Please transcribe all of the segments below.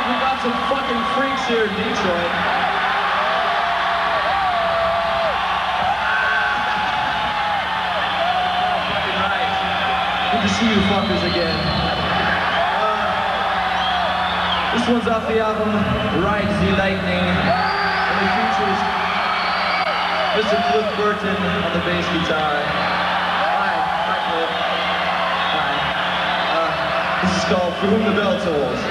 like we got some fucking freaks here in Detroit. Fucking right. Good to see you fuckers again. This one's off the album Ride the Lightning, and it features Mr. Cliff Burton on the bass guitar. Hi Cliff. Hi. This is called For Whom the Bell Tolls.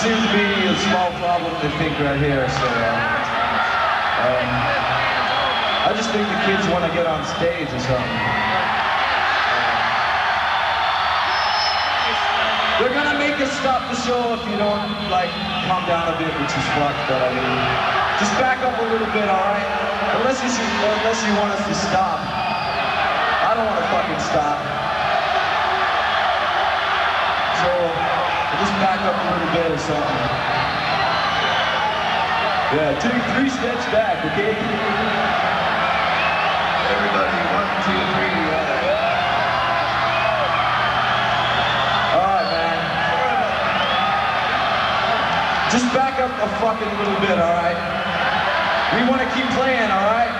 seems to be a small problem they think right here, so I just think the kids want to get on stage or something. They're gonna make us stop the show if you don't, like, calm down a bit, which is fucked, but I mean, just back up a little bit, alright? Unless you want us to stop. I don't want to fucking stop. So, just back up a little bit or something. Yeah, take 3 steps back, okay? Everybody, 1, 2, 3, just back up a fucking little bit, alright? We want to keep playing, alright?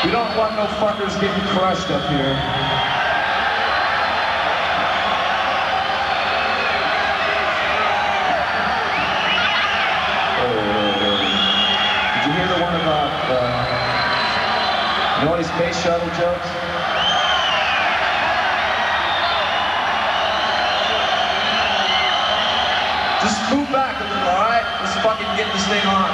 We don't want no fuckers getting crushed up here. Did you hear the one about you know any space shuttle jokes? Just move back a little, alright? Let's fucking get this thing on.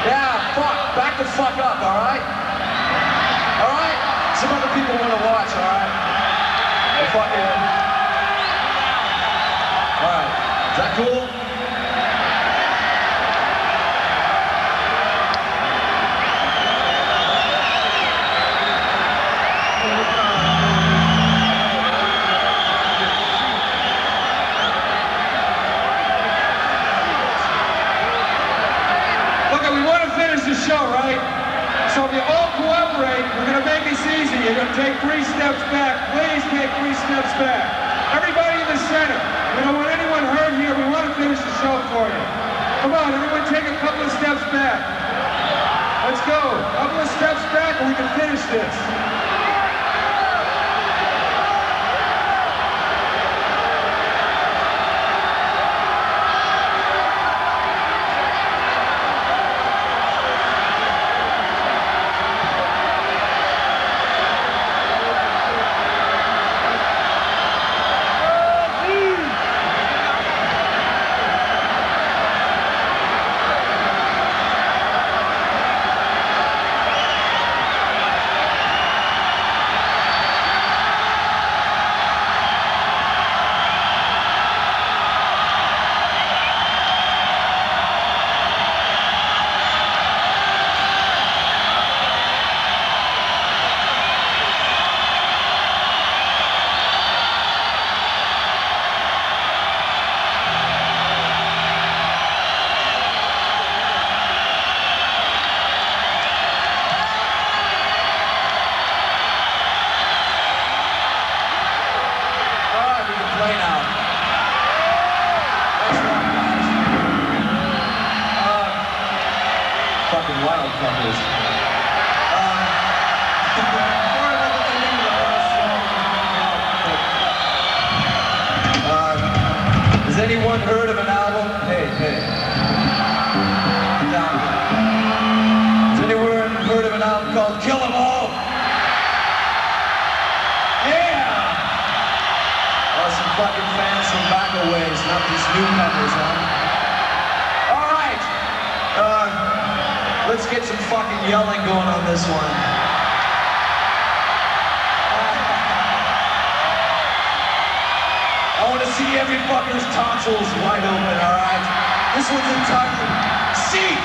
Yeah, fuck. Back the fuck up, alright? Alright? Some other people want to watch, alright? Fucking... Alright, is that cool? Okay, we want to finish the show, right? So if you all cooperate, we're going to make this easy. You're going to take 3 steps back. Please take 3 steps back. Everybody in the center. We don't want anyone hurt here. We want to finish the show for you. Come on, everyone take a couple of steps back. Let's go. A couple of steps back and we can finish this. Wild fuckers. Has anyone heard of an album? Hey. Down. Has anyone heard of an album called Kill 'Em All? Yeah! Oh, some fucking fans from back a ways, not these newcomers, huh? Alright. Let's get some fucking yelling going on this one. I want to see every fucker's tonsils wide open, alright? This one's entitled Seek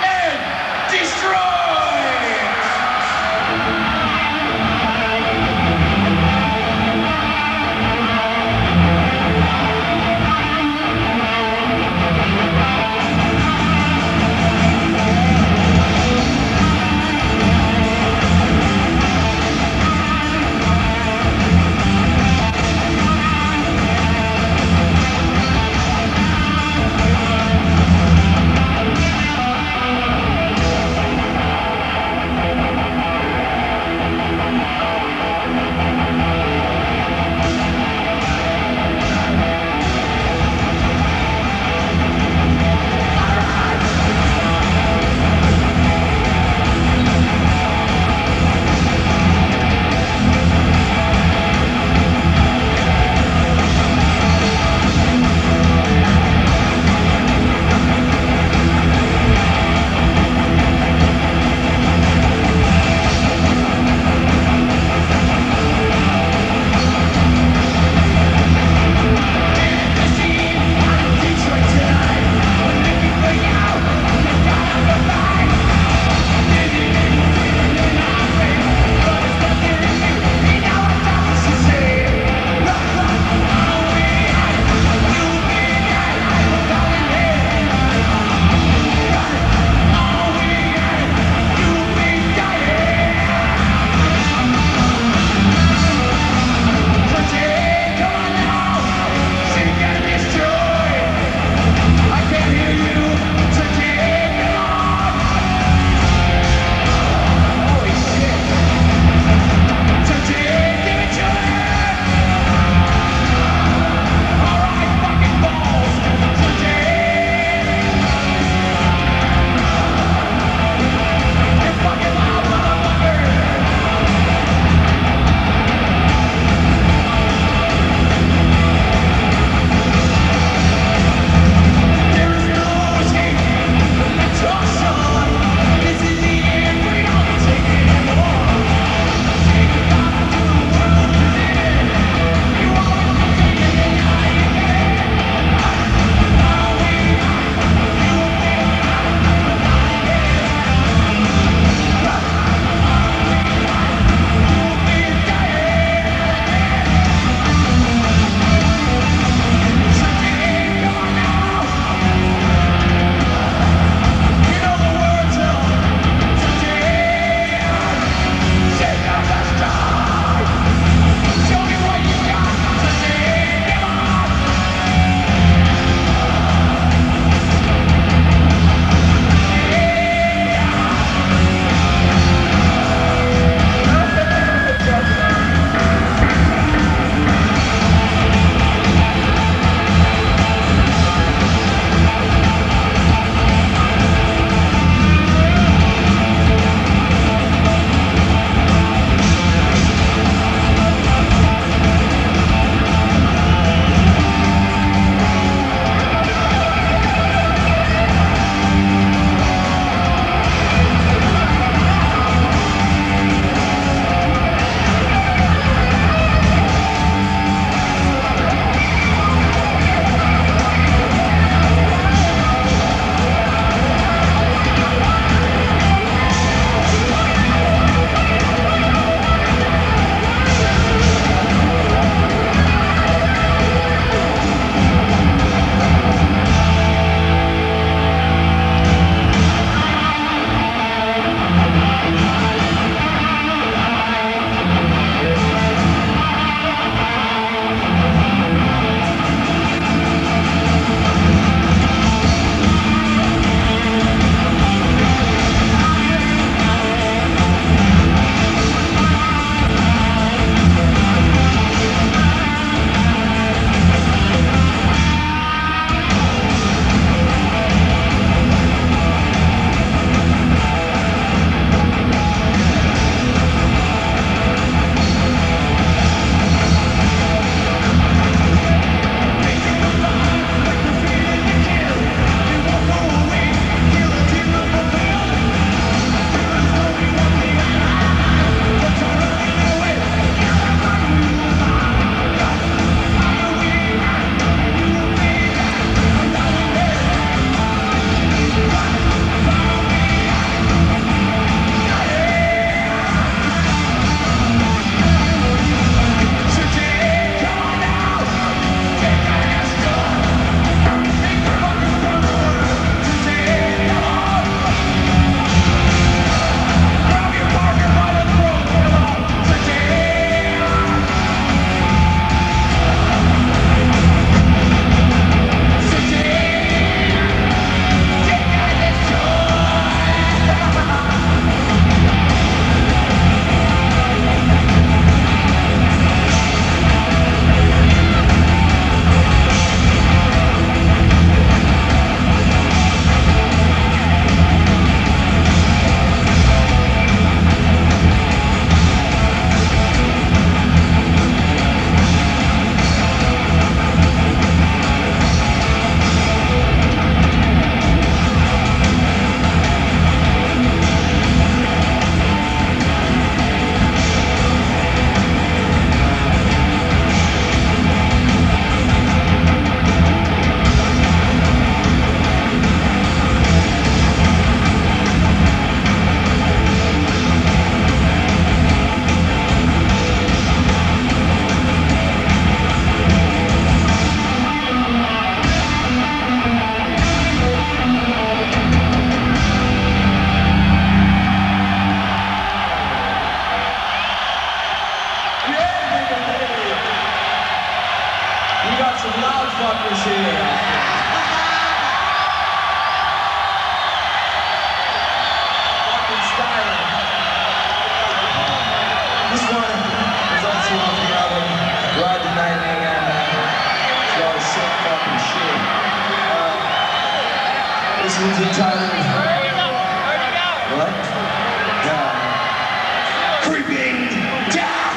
and Destroy! tunes entitled... What? Creeping Death!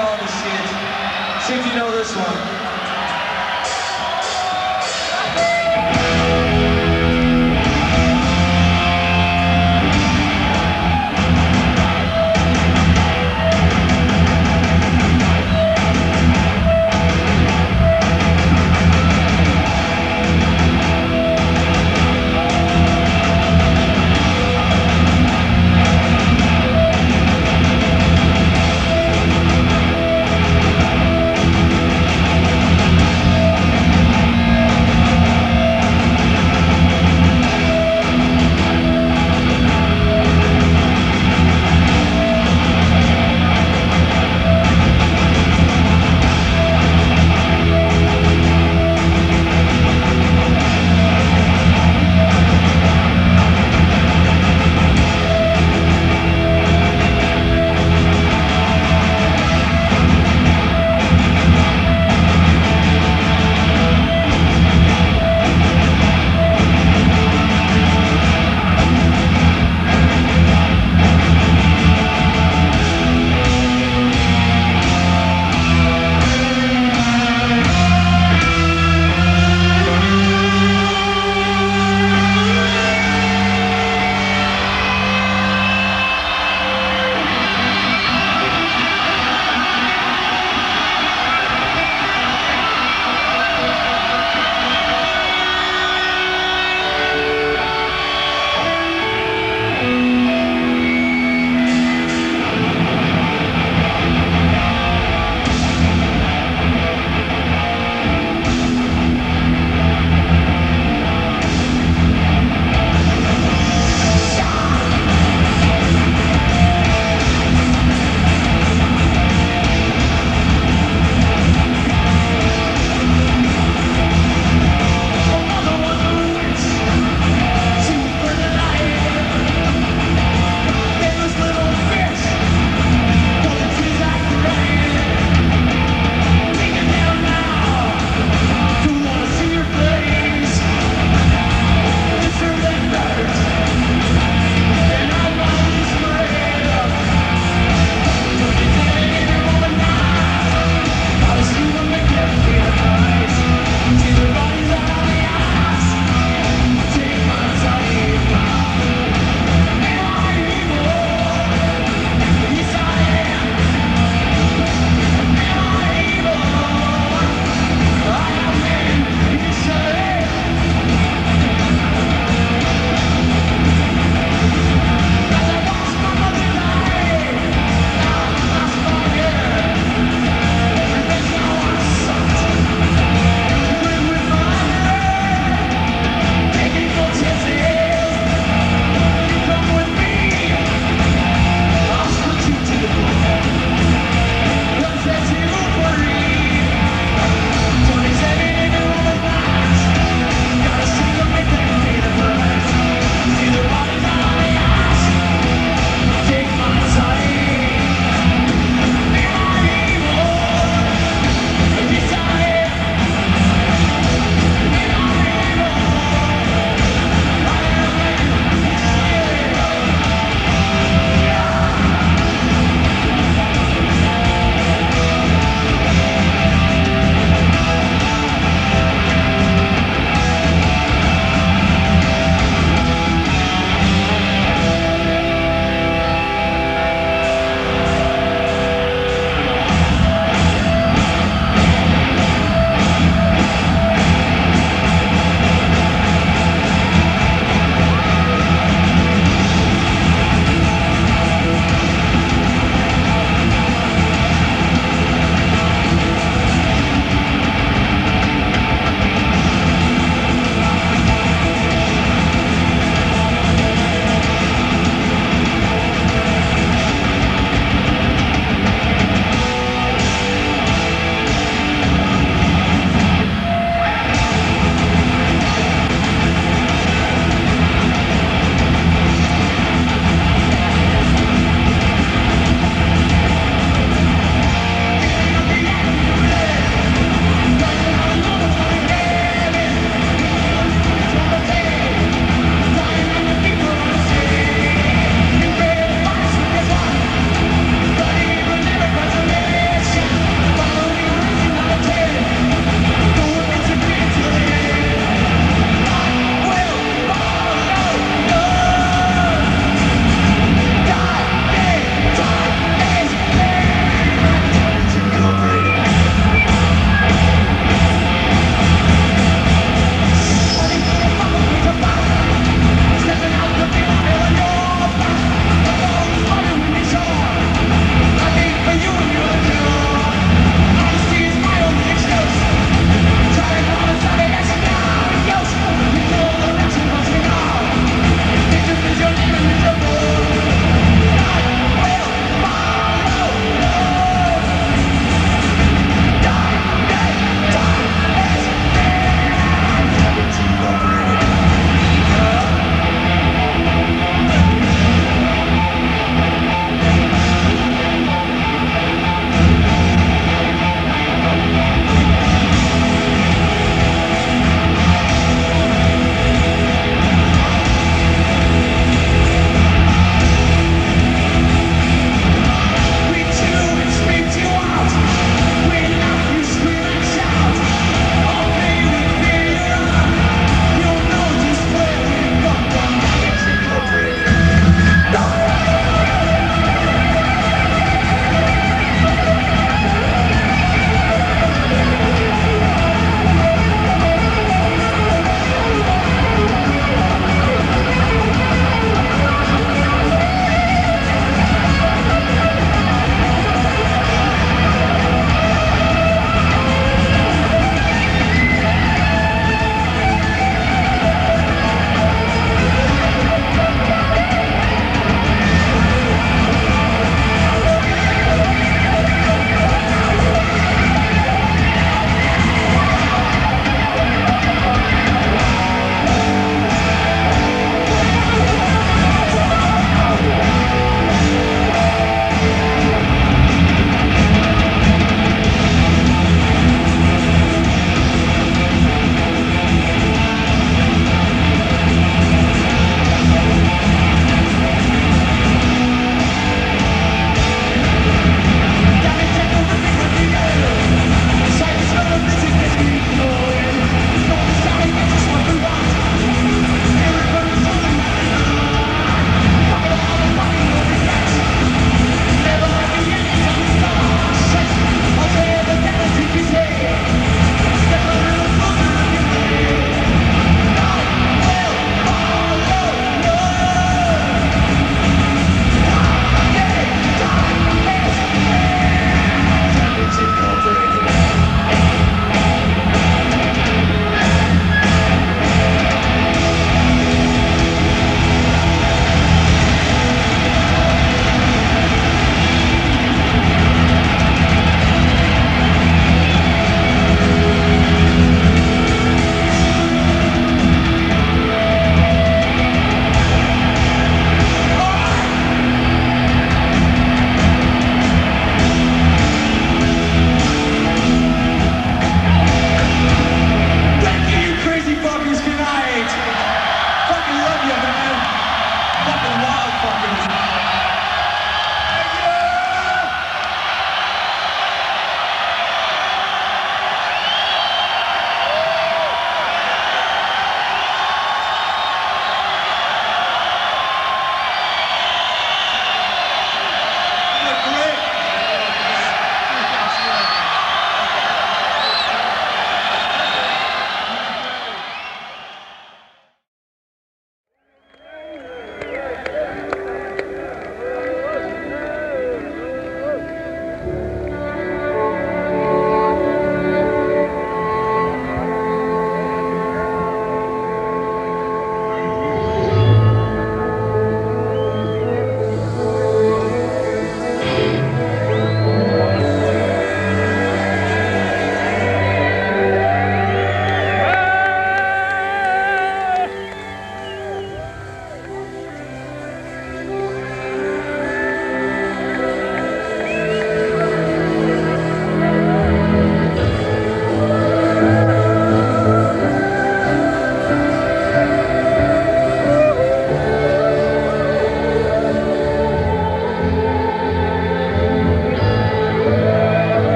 all this shit. See if you know this one.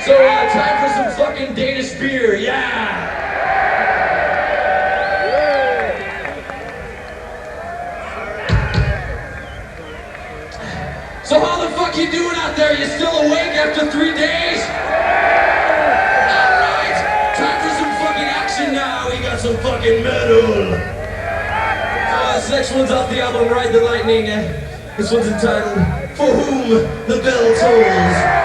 So time for some fucking Danish beer, yeah! So how the fuck you doing out there? You still awake after 3 days? Alright, time for some fucking action now. We got some fucking metal. This next one's off the album Ride the Lightning. This one's entitled For Whom the Bell Tolls.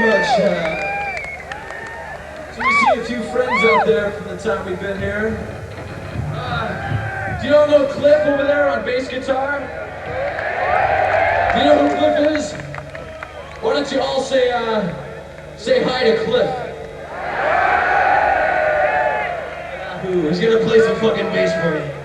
much. So we see a few friends out there from the time we've been here. Do you all know Cliff over there on bass guitar? Do you know who Cliff is? Why don't you all say hi to Cliff? He's gonna play some fucking bass for you.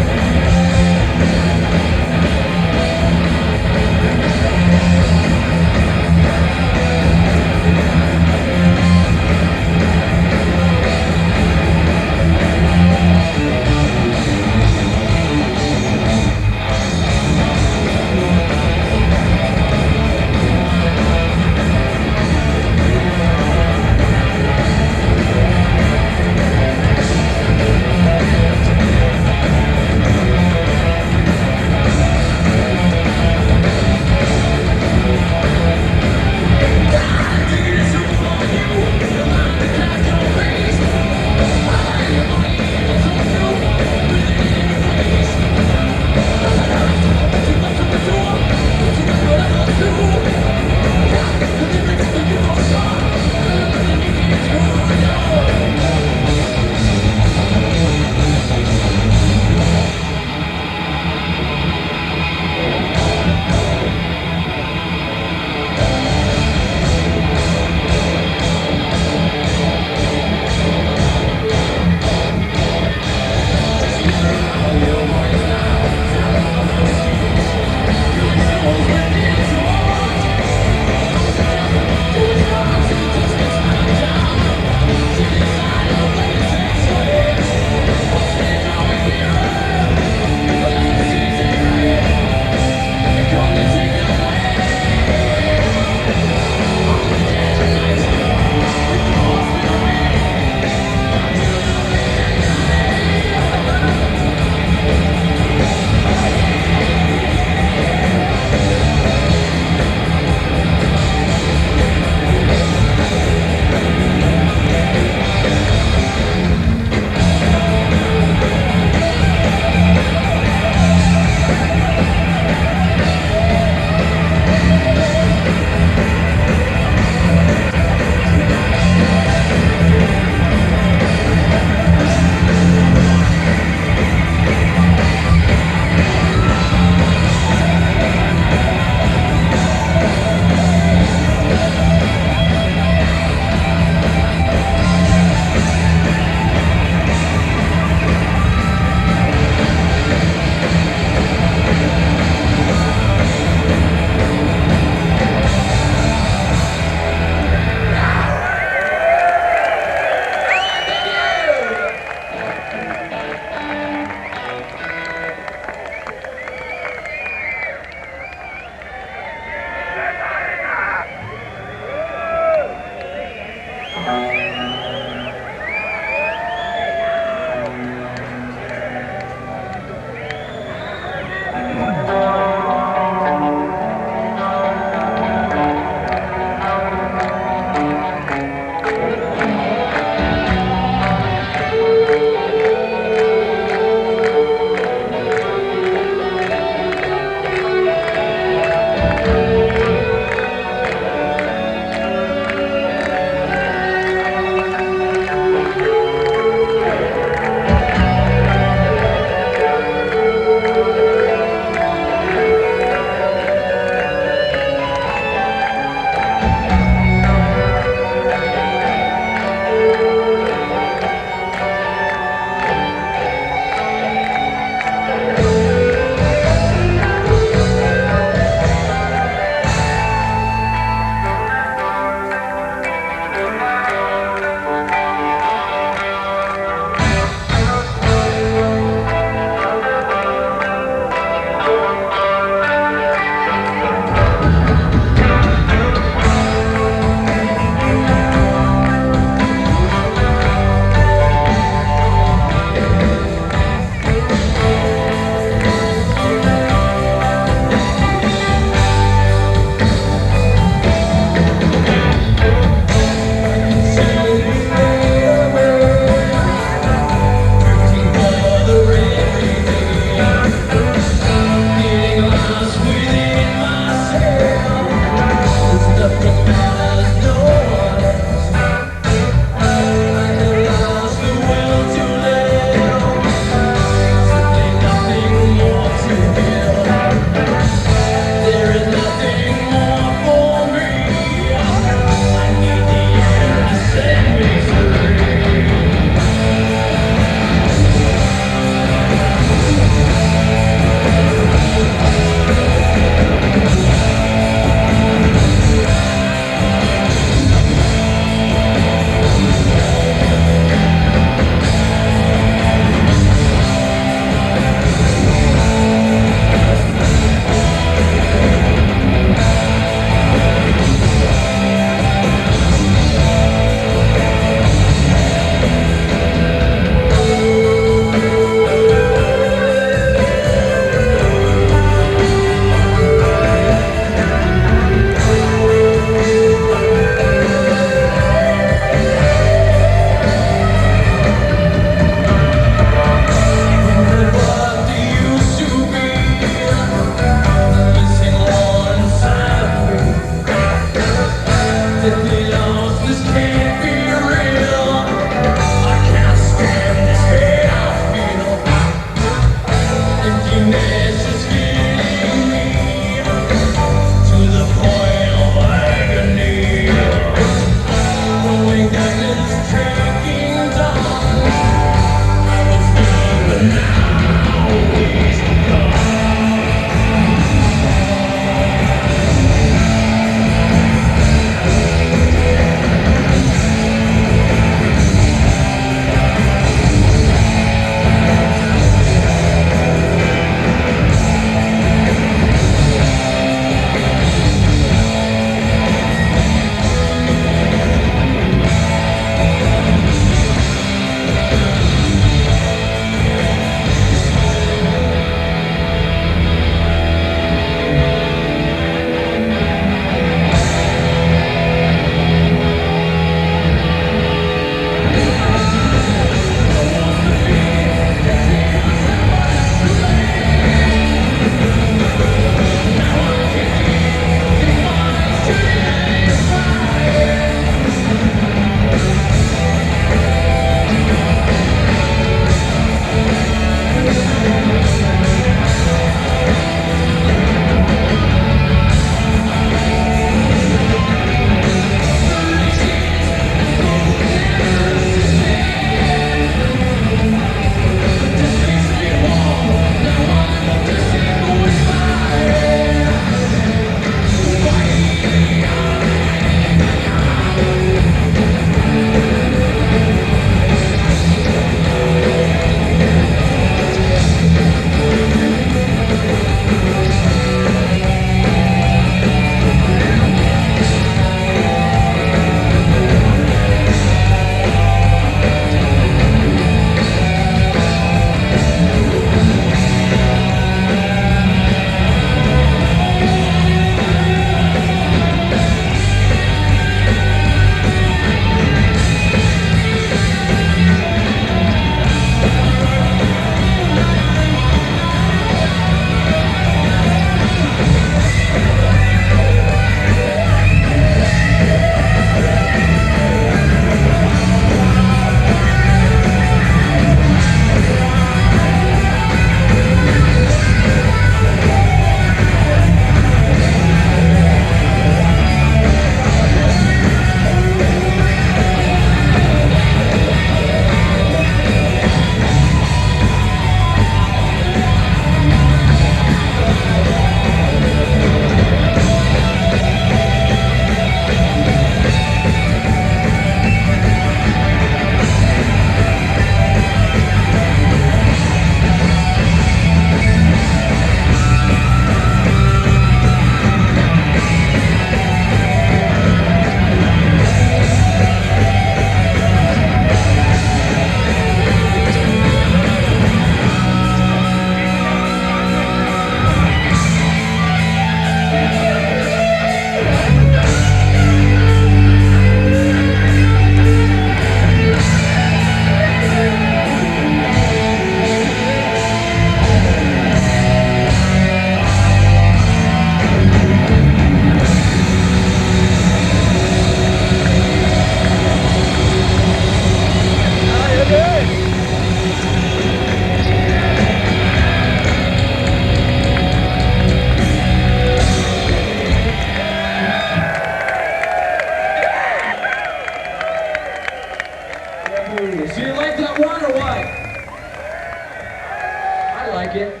it.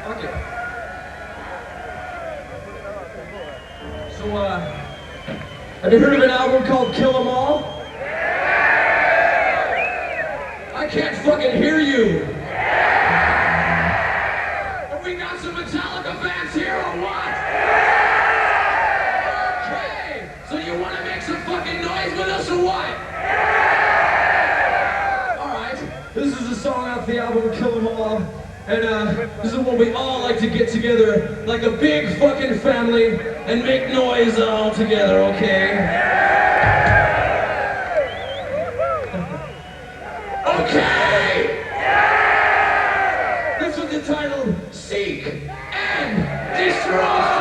Fuck it. So, have you heard of an album called Kill 'Em All? I can't fucking hear you. Have we got some Metallica fans here or what? Okay. So you want to make some fucking noise with us or what? Alright. This is a song off the album Kill 'Em All. And this is when we all like to get together like a big fucking family and make noise all together, okay? Okay! This one's entitled Seek and Destroy!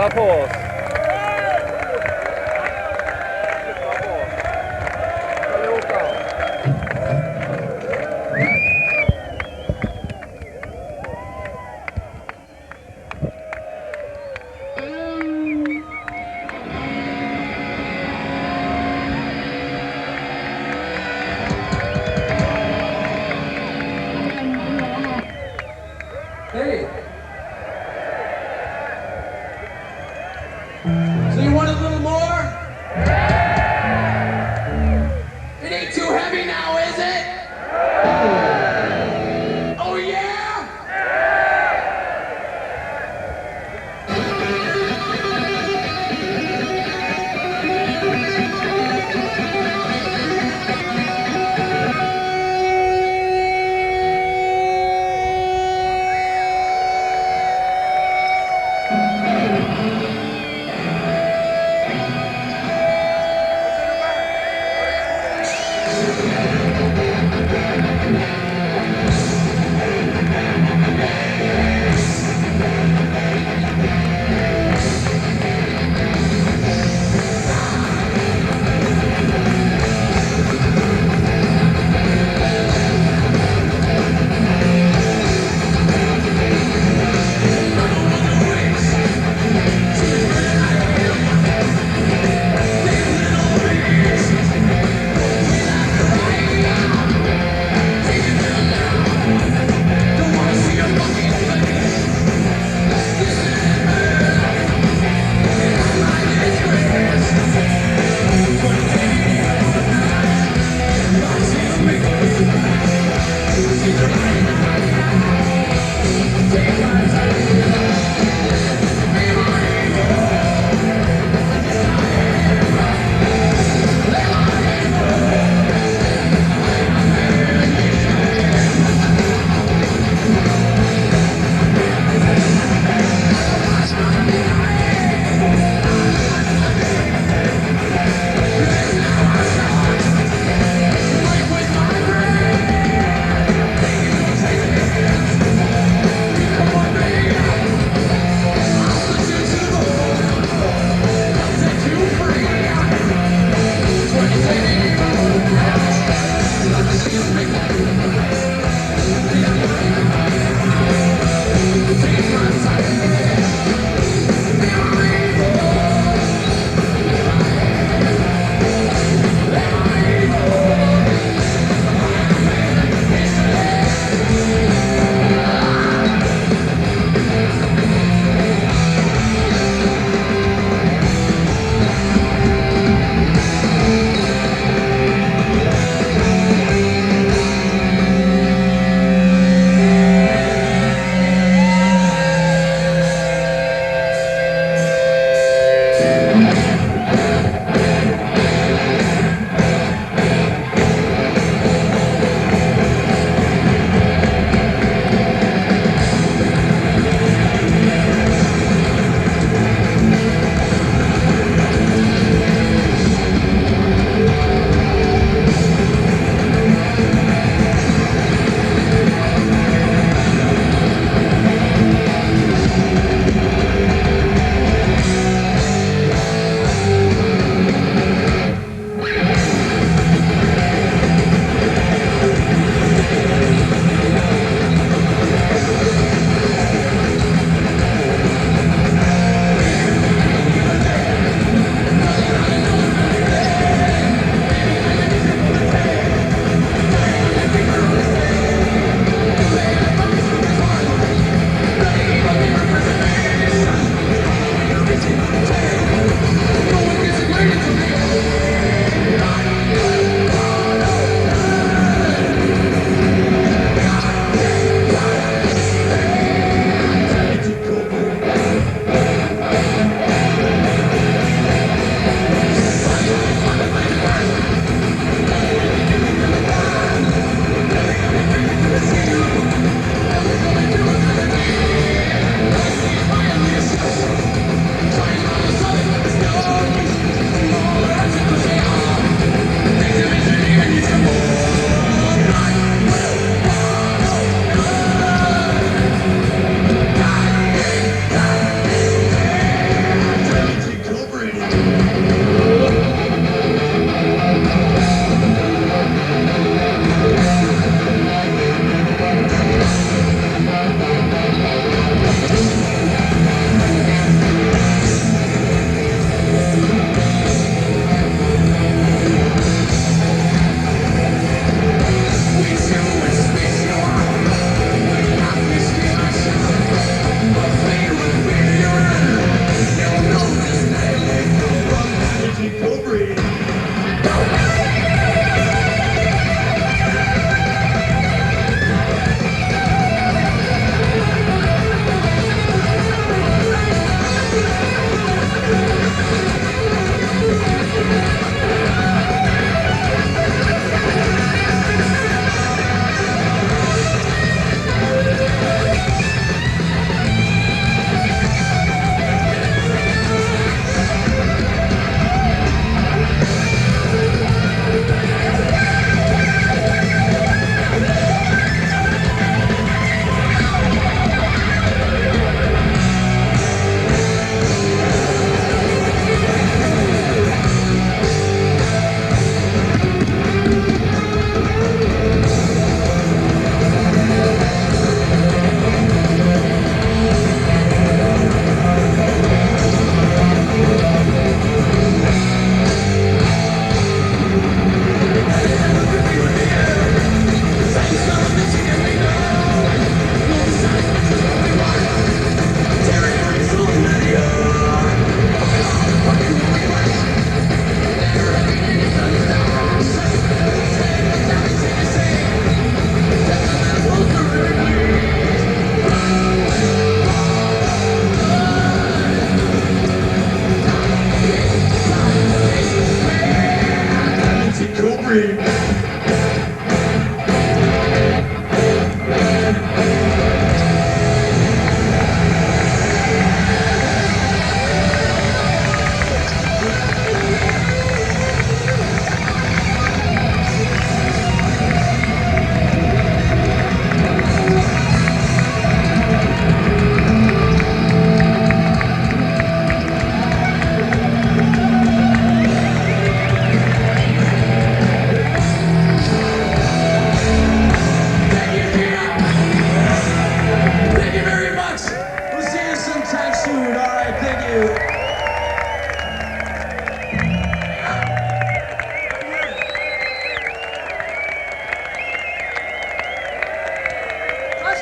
Tapos. Hey. So you want a little more? It ain't too heavy now, is it? Oh yeah?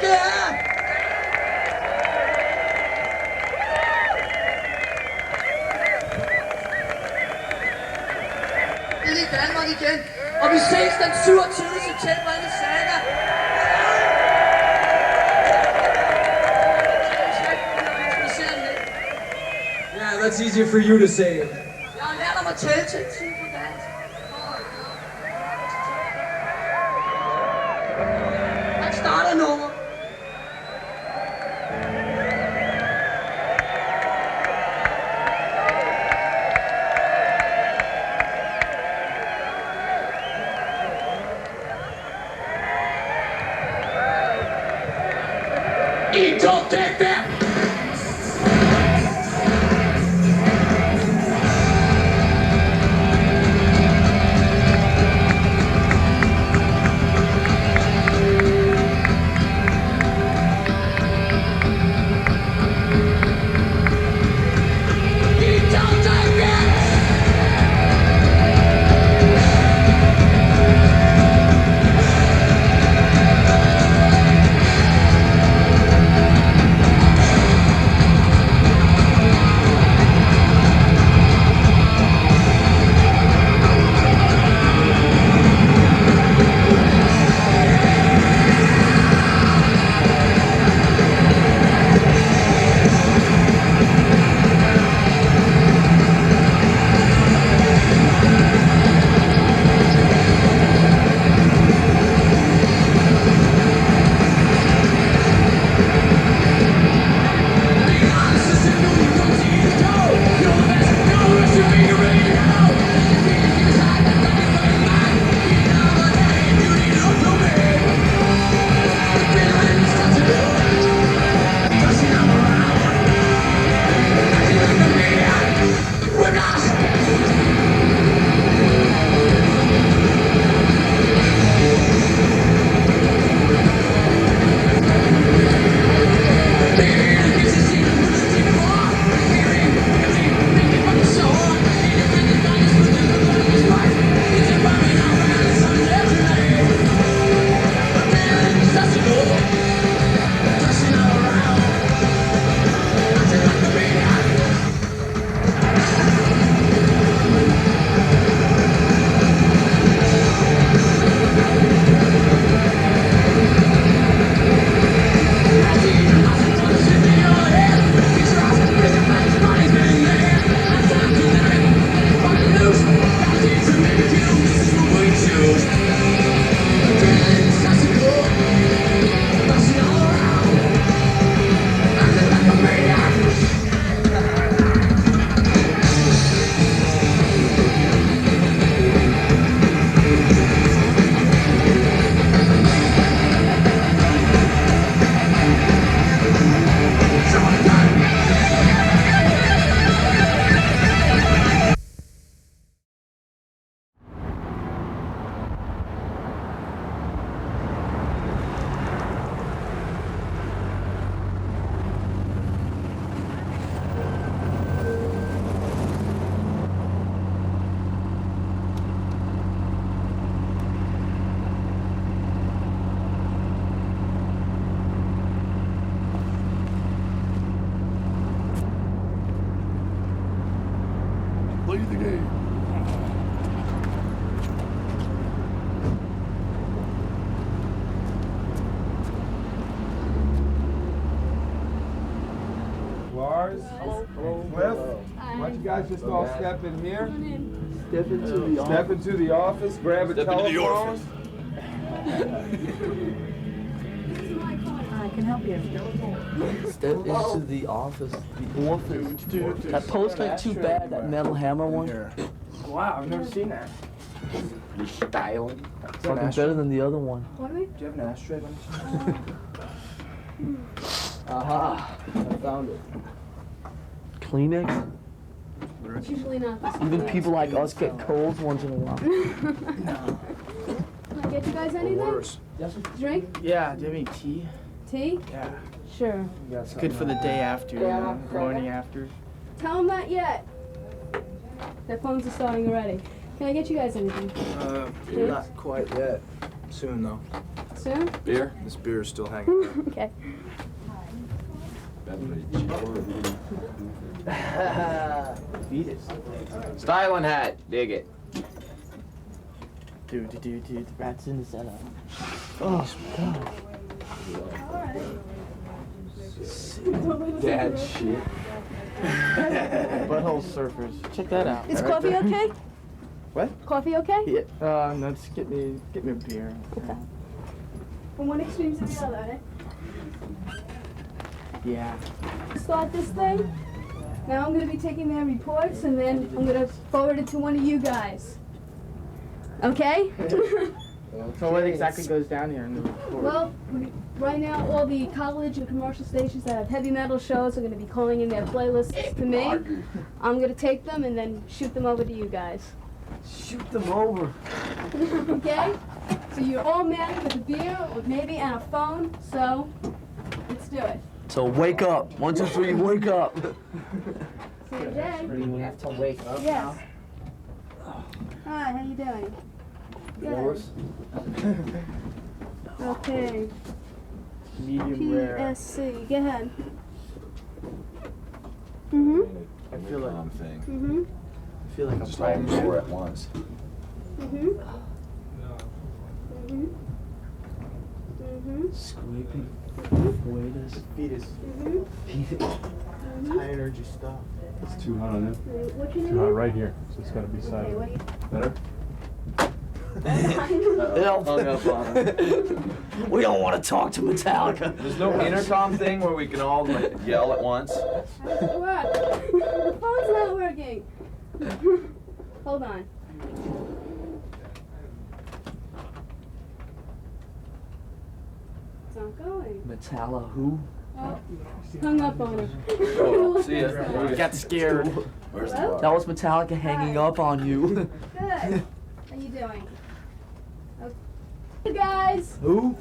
Det er i Danmark igen, og vi ses den 27. september i Saga. Yeah, that's easier for you to say. Jeg har lært om at tælle til 10 på dansk. Jeg starter nummer. Don't take that! Play the game. Lars, Cliff, why don't you guys just all step in here? Step into the office. Step into the office, grab a telephone. I can help you. Step into the office. The office. That poster ain't too bad, that metal hammer one. Wow, I've never seen that. You're styling. Fucking better than the other one. What do we? Do you have an ashtray? Aha! I found it. Kleenex? It's usually not this. Even people like us get colds once in a while. Can I get you guys anything? Drink? Yeah, do you have any tea? Tea? Yeah. Sure. It's good for the day after, you know, the morning after. Tell them that yet. Their phones are starting already. Can I get you guys anything? Not quite yet. Soon though. Soon? Beer? This beer is still hanging out. Okay. Fetus. Styling hat. Dig it. Dude, the rat's in the center. Oh, God. Dad shit. Butthole surfers. Check that out. Is right coffee there. okay? What? Coffee okay? Yeah. No, just get me a beer. Okay. From one extreme to the other, eh? Yeah. Start this thing. Now I'm going to be taking their reports and then I'm going to forward it to one of you guys. Okay? So what exactly goes down here in the report? Well, right now all the college and commercial stations that have heavy metal shows are going to be calling in their playlists to me. I'm going to take them and then shoot them over to you guys. Shoot them over. Okay? So you're all men with a beer or maybe and a phone, so let's do it. So wake up. 1, 2, 3, wake up. CJ? We have to wake up Yes. Hi, how you doing? Yours? Okay. Medium rare. PSC. Go ahead. Mm-hmm. I feel like thing. Mm-hmm. I feel like I'm Just all playing. four at once. Mm-hmm. Mm-hmm. Mm-hmm. Scraping. Waiters. Fetus. Mm-hmm. High energy stuff. It's too hot on it. What's your Too hot name? right here, so it's gotta be Okay, side. what Better? Hung up on him. We don't want to talk to Metallica. There's no intercom thing where we can all like yell at once. How does it work? The phone's not working. Hold on. It's not going. Metallica who? Oh, hung up on him. Oh, see ya. Got scared. Where's the Hello? bar? That was Metallica hanging up on you. Good. How you doing? Okay. Hey guys. Who?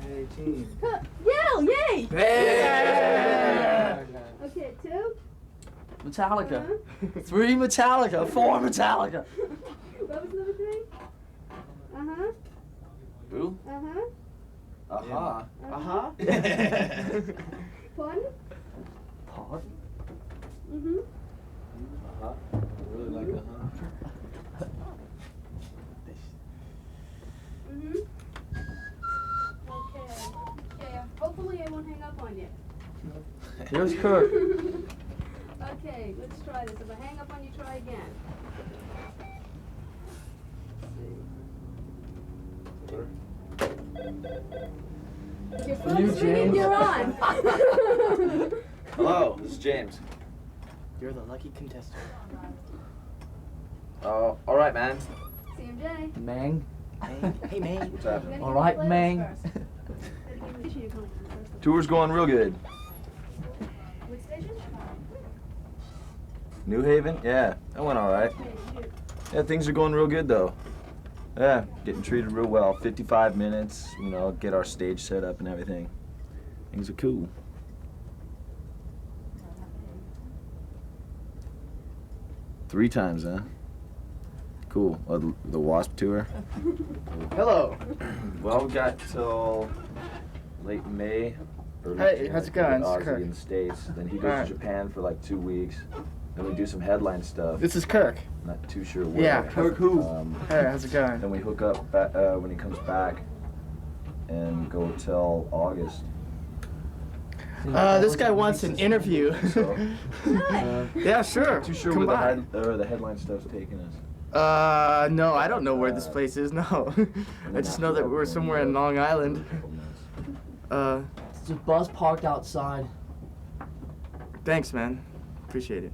Yell! Yay! Hey! Okay, 2. Metallica. Uh-huh. 3 Metallica. 4 Metallica. What was number 3? Uh-huh. Who? Uh-huh. Aha. Uh-huh. Pardon? Pardon? Mm-hmm. Uh-huh. I really like uh-huh. Mm-hmm. Okay. Okay, hopefully I won't hang up on you. Here's Kurt. Okay, let's try this. If I hang up on you, try again. If your phone's ringing, you're on. Hello, this is James. You're the lucky contestant. Oh, all right, man. CMJ. Mang. Hey, man. What's happening? Gotta All give right, me the Mang. playlist first. Gotta give me your compliment first. Tour's going real good. What station? New Haven? Yeah, that went all right. Okay, shoot. Yeah, things are going real good though. Yeah, getting treated real well. 55 minutes, you know, get our stage set up and everything. Things are cool. Three times, huh? Cool. The Wasp tour? Hello. Well, we got till late May. Early Hey, June, how's it I think, going? with It's Ozzy Kirk. in the States. Then he goes Alright. to Japan for like 2 weeks. Then we do some headline stuff. This is Kirk. Not too sure where. Yeah, Kirk who? Hey, how's it going? Then we hook up when he comes back and go till August. This guy wants an interview. So, Yeah, sure. too sure Come where by. the headline stuff's taking us. No, I don't know where this place is, no. I just know that we're somewhere in Long Island. There's a bus parked outside. Thanks, man. Appreciate it.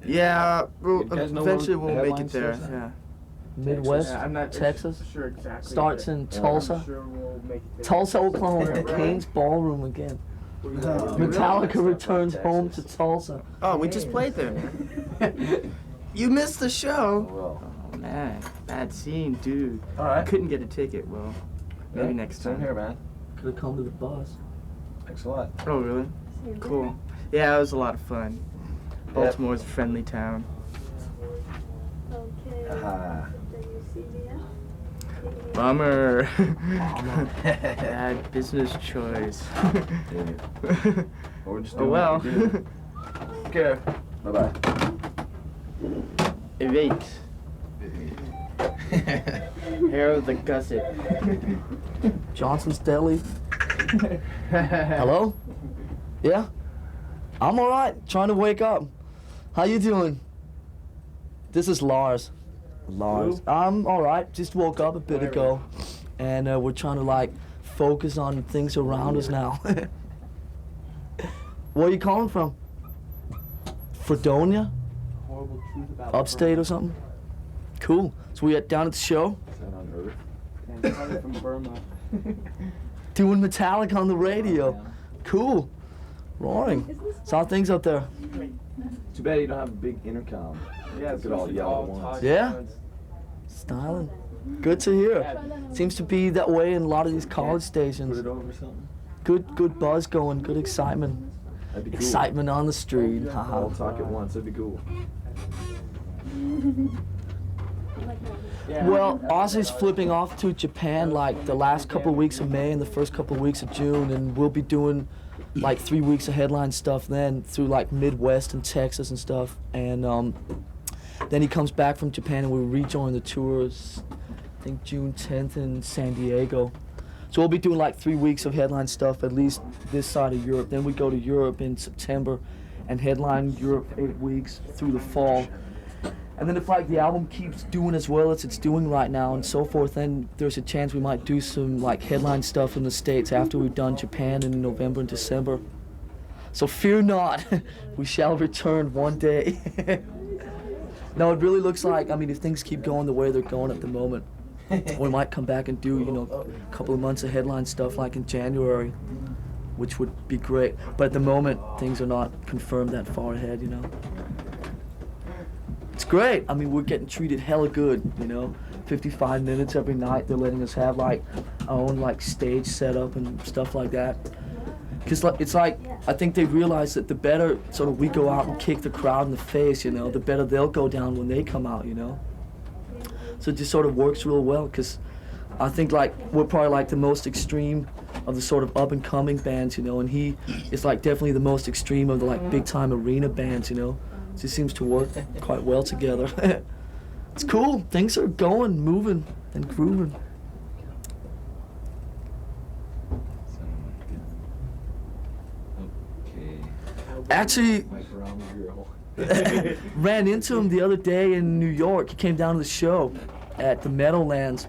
Yeah, You guys know where eventually we'll the make headline it there. starts? Yeah. Midwest, Yeah, I'm not Texas. sure exactly. Starts in Tulsa. I'm sure we'll make it there. Tulsa, Oklahoma. Right. Kane's Ballroom again. Metallica returns home to Tulsa. Oh, we just played there. You missed the show. Well, Oh man, bad scene, dude. all right. Couldn't get a ticket. Well, maybe next Same time. here, man. Could have come to the bus. Thanks a lot. Oh really? CMJ. Cool. Yeah, it was a lot of fun. Baltimore's a friendly town. Okay. Haha. Bummer. Bad business choice. Or just Oh well. Okay. Bye-bye. Evade. Hair of the gusset. Johnson's Deli. Hello? Yeah? I'm alright, trying to wake up. How you doing? This is Lars. Lars. I'm alright, just woke up a bit ago. And we're trying to like focus on things around us now. Where are you calling from? Fredonia? Horrible truth about Upstate or something? Cool. So we down at the show? Is that on Earth? And coming from Burma. Doing Metallica on the radio. Cool. Roaring. So how things out there? Too bad you don't have a big intercom. Yeah, Look at all yellow ones. Yeah? Styling. Good to hear. Seems to be that way in a lot of these college Put stations. it over something. Good buzz going, good excitement. That'd be cool. Excitement on the street. All Haha. talk at once. That'd be cool. Well, Ozzy's flipping off to Japan like the last couple of weeks of May and the first couple of weeks of June, and we'll be doing like 3 weeks of headline stuff then through like Midwest and Texas and stuff. And then he comes back from Japan and we rejoin the tours, I think June 10th in San Diego. So we'll be doing like 3 weeks of headline stuff, at least this side of Europe. Then we go to Europe in September and headline Europe 8 weeks through the fall. And then if like the album keeps doing as well as it's doing right now and so forth, then there's a chance we might do some like headline stuff in the States after we've done Japan in November and December. So fear not, we shall return one day. No, it really looks like, I mean, if things keep going the way they're going at the moment, we might come back and do, you know, a couple of months of headline stuff like in January, which would be great. But at the moment, things are not confirmed that far ahead, you know. It's great. I mean, we're getting treated hella good, you know. 55 minutes every night. They're letting us have like our own like stage setup and stuff like that. Cause like, it's like, I think they realize that the better sort of we go out and kick the crowd in the face, you know, the better they'll go down when they come out, you know. So it just sort of works real well, cause I think like we're probably like the most extreme of the sort of up and coming bands, you know, and he is like definitely the most extreme of the like big time arena bands, you know. It just seems to work quite well together. It's cool. Things are going, moving, and grooving. Actually, ran into him the other day in New York. He came down to the show at the Meadowlands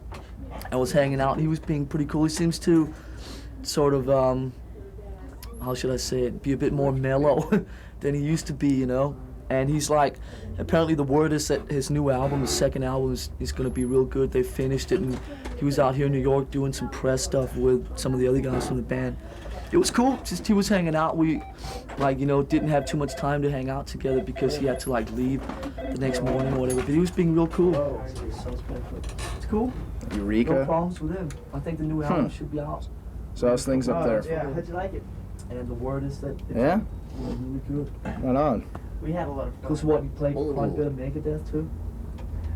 and was hanging out. He was being pretty cool. He seems to sort of, how should I say it, be a bit more mellow than he used to be, you know? And he's like, apparently the word is that his new album, his second album, is going to be real good. They finished it, and he was out here in New York doing some press stuff with some of the other guys from the band. It was cool. Just he was hanging out. We, like, you know, didn't have too much time to hang out together because he had to like leave the next morning or whatever. But he was being real cool. It's cool. Eureka. No problems with him. I think the new album should be out. So how's things up there? Yeah, how'd you like it? And the word is that it's Yeah? really good. Right on. We had a lot of fun. Because what, you played quite a bit of Megadeth too?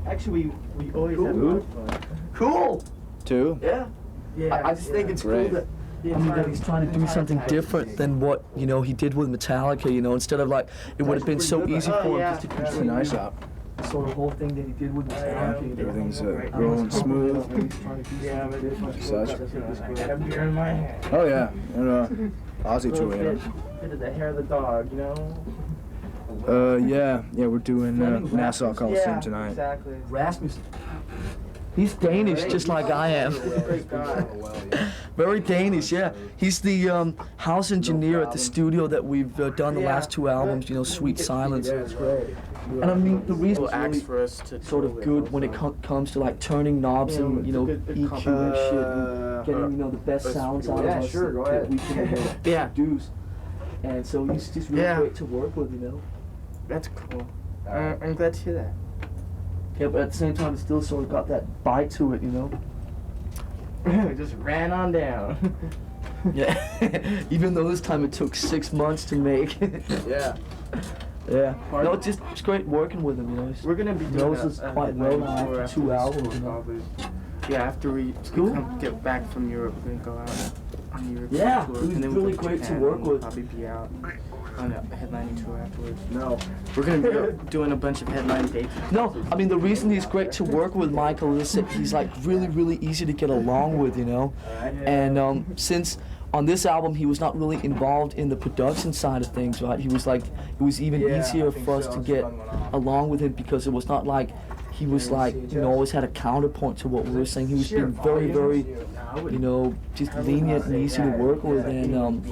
Actually, we always have a lot of fun. Cool! Two? Yeah. Yeah, I just think it's Great. cool that, I mean, that he's trying to do something different than what, you know, he did with Metallica, you know, instead of like, it would have been so easy for him just to It's a continue nice app. the sort of whole thing that he did with Metallica. You know? Everything's I mean, rolling it's cool smooth. that he's trying to do Yeah, but something different. Such. I think it's I great. got a beer in my hand. Oh yeah, and Aussie tour. Bit of the hair of the dog, you know? Yeah, we're doing Nassau Coliseum tonight. Exactly. Rasmussen. He's Danish, just like I am. Great guy. Very Danish, yeah. He's the house engineer at the studio that we've done the last two albums, you know, Sweet Silence. it's great. And I mean, the reason it's Acts really for us to sort of good when it comes to like turning knobs and, you know, EQ and shit and getting, you know, the best sounds out of Yeah, us sure, go that ahead. we can produce. And so he's just really great to work with, you know. That's cool. I'm glad to hear that. Yeah, but at the same time, it's still sort of got that bite to it, you know. Just ran on down. Yeah, even though this time it took 6 months to make. Yeah. Yeah. No, it's great working with him, you know. We're gonna be doing knows us quite well now after 2 albums, you know. Yeah, after we Cool. get back from Europe, we're gonna go out on Europe Yeah, tour. he was and then really we'll go great to Japan, work and we'll with. Probably be out on a headlining tour afterwards. No, we're gonna be doing a bunch of headline dates. No, I mean the reason he's great to work with, Michael, is that he's like really easy to get along with, you know. And since on this album he was not really involved in the production side of things, right? It was even easier for us to get along with him because it was not like he was like, you know, always had a counterpoint to what we were saying. He was being very, you know, just lenient and easy to work with, and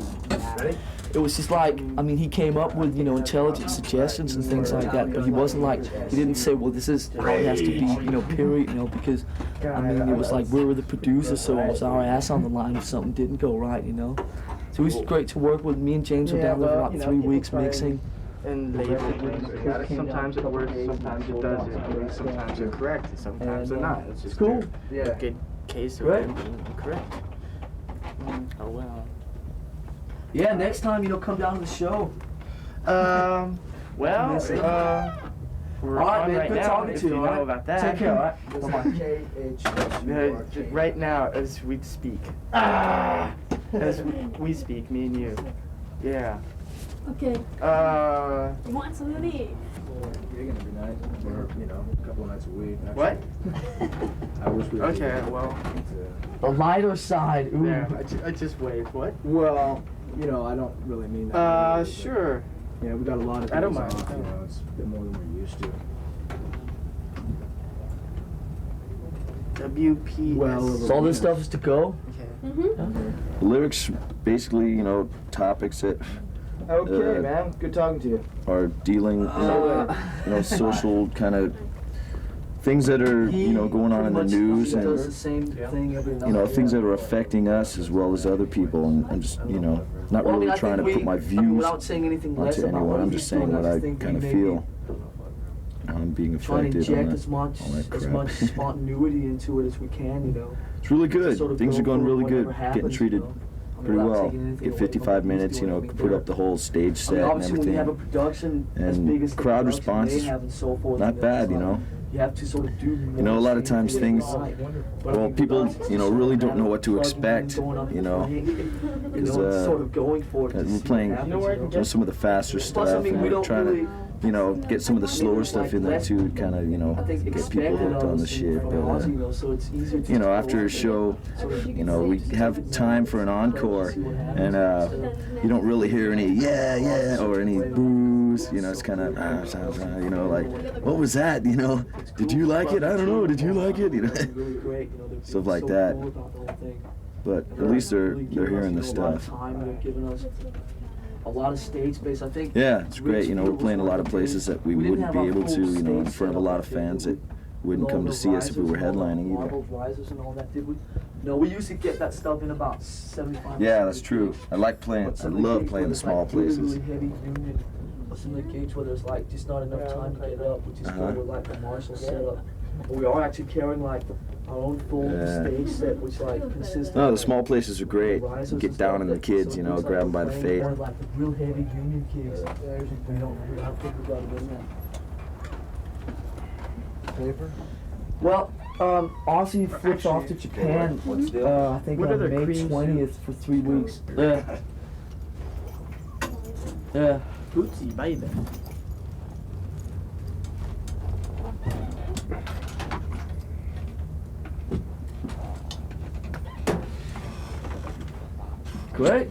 it was just like, I mean, he came up with, you know, intelligent suggestions and things like that, but he wasn't like, he didn't say, well, this is how it has to be, you know, period, you know, because, I mean, it was like, we were the producers, so it was our ass on the line if something didn't go right, you know. So it was great to work with. Me and James were down there for about 3 weeks mixing. And sometimes it works, sometimes it doesn't. Sometimes they're correct, and sometimes they're not. It's just cool. A good case of them being incorrect. Oh well. Yeah, next time, you know, come down to the show. Well, we're All right, on man, right good now, talking if to you, you all know right? about that. Take care, all right? Bye-bye. Right now, as we speak. As we speak, me and you. Yeah. Okay. You want some of me? You're gonna be nice, or you know, a couple of nights a week. What? I wish we. Okay, well. The lighter side. Ooh. There, I just waved. What? Well, you know, I don't really mean that. Sure. Yeah, we got a lot of. I don't days mind. off, you know, it's a bit more than we're used to. WP. Well, So all this stuff is to go? Mm-hmm. Lyrics, basically, you know, topics that Okay, man. Good talking to you. are dealing, you know, social kind of things that are, you know, going on in the news He does the and, same thing every night. you know, things that are affecting us as well as other people. And I'm just, you know, not Well, I mean, really I trying to think put my I mean, views without saying anything less onto about anyone. what I'm he's just saying doing, what I I just think kind of we feel. I'm being trying to affected on inject that, as much all that as crap. much spontaneity into it as we can, you know. It's really good. Sort of Things go are going for really whatever good. happens, Getting treated you know. I mean, pretty without well. taking anything Get away 55 from what he's minutes, you doing, know, I mean, put up the whole stage I mean, set and obviously when you have a everything. production as And big as the crowd production response they is have and so forth, not it's bad, you like, know. You have to sort of do You know, a lot of times things, well, people, you know, really don't know what to expect, you know, because sort of going for it. to we're see playing, what happens, you know, some of the faster Plus, stuff, I mean, and we we're don't trying really, to, you know, get some of the slower stuff in there too, kind of, you know, I think, get people expected hooked on the us shit. from But, Ozzy, you know, so it's easier to you know, go after a out show, there. you know, we have time for an encore, and you don't really hear any yeah or any boos. You know, it's kind of you know, like, what was that? You know, did you like it? I don't know. Did you like it? You know, stuff like that. But at least they're hearing the stuff. They're giving us a lot of stage space. I think. Yeah, it's great. You know, we're playing a lot of places that we wouldn't be able to, you know, in front of a lot of fans that wouldn't come to see us if we were headlining either. Risers and all that, did we? No, we used to get that stuff in about 75. Yeah, that's true. I like playing. I love playing the small places. Really heavy union. Some of the gigs where there's like just not enough time to get up, we just go with like the Marshall setup. We are actually carrying like our own full stage set, which like consists of. No, the small places are great. risers Get and down stuff. on the kids, So you know, it's grab them by the playing face. more like the real heavy union gigs. We don't think we got it in there. Paper? Well, Ozzy flips off to Japan. I think What are on the May cream 20th for 3 weeks. Yeah. Yeah. Bootsy, baby. Great.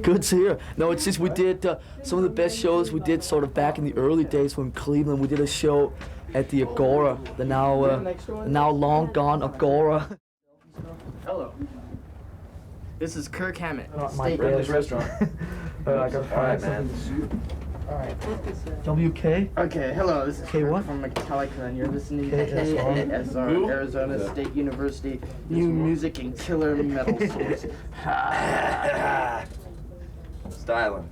Good to hear. No, it's just we did some of the best shows we did sort of back in the early days when Cleveland. We did a show at the Agora, the now long gone Agora. Hello. This is Kirk Hammett. My State Friendly's University. restaurant. I gotta find man. Alright. WK. Okay, hello, this is K Kirk what? from Metallica, and you're listening to KSR. KSR, Arizona State University, new music and killer metal source. Styling.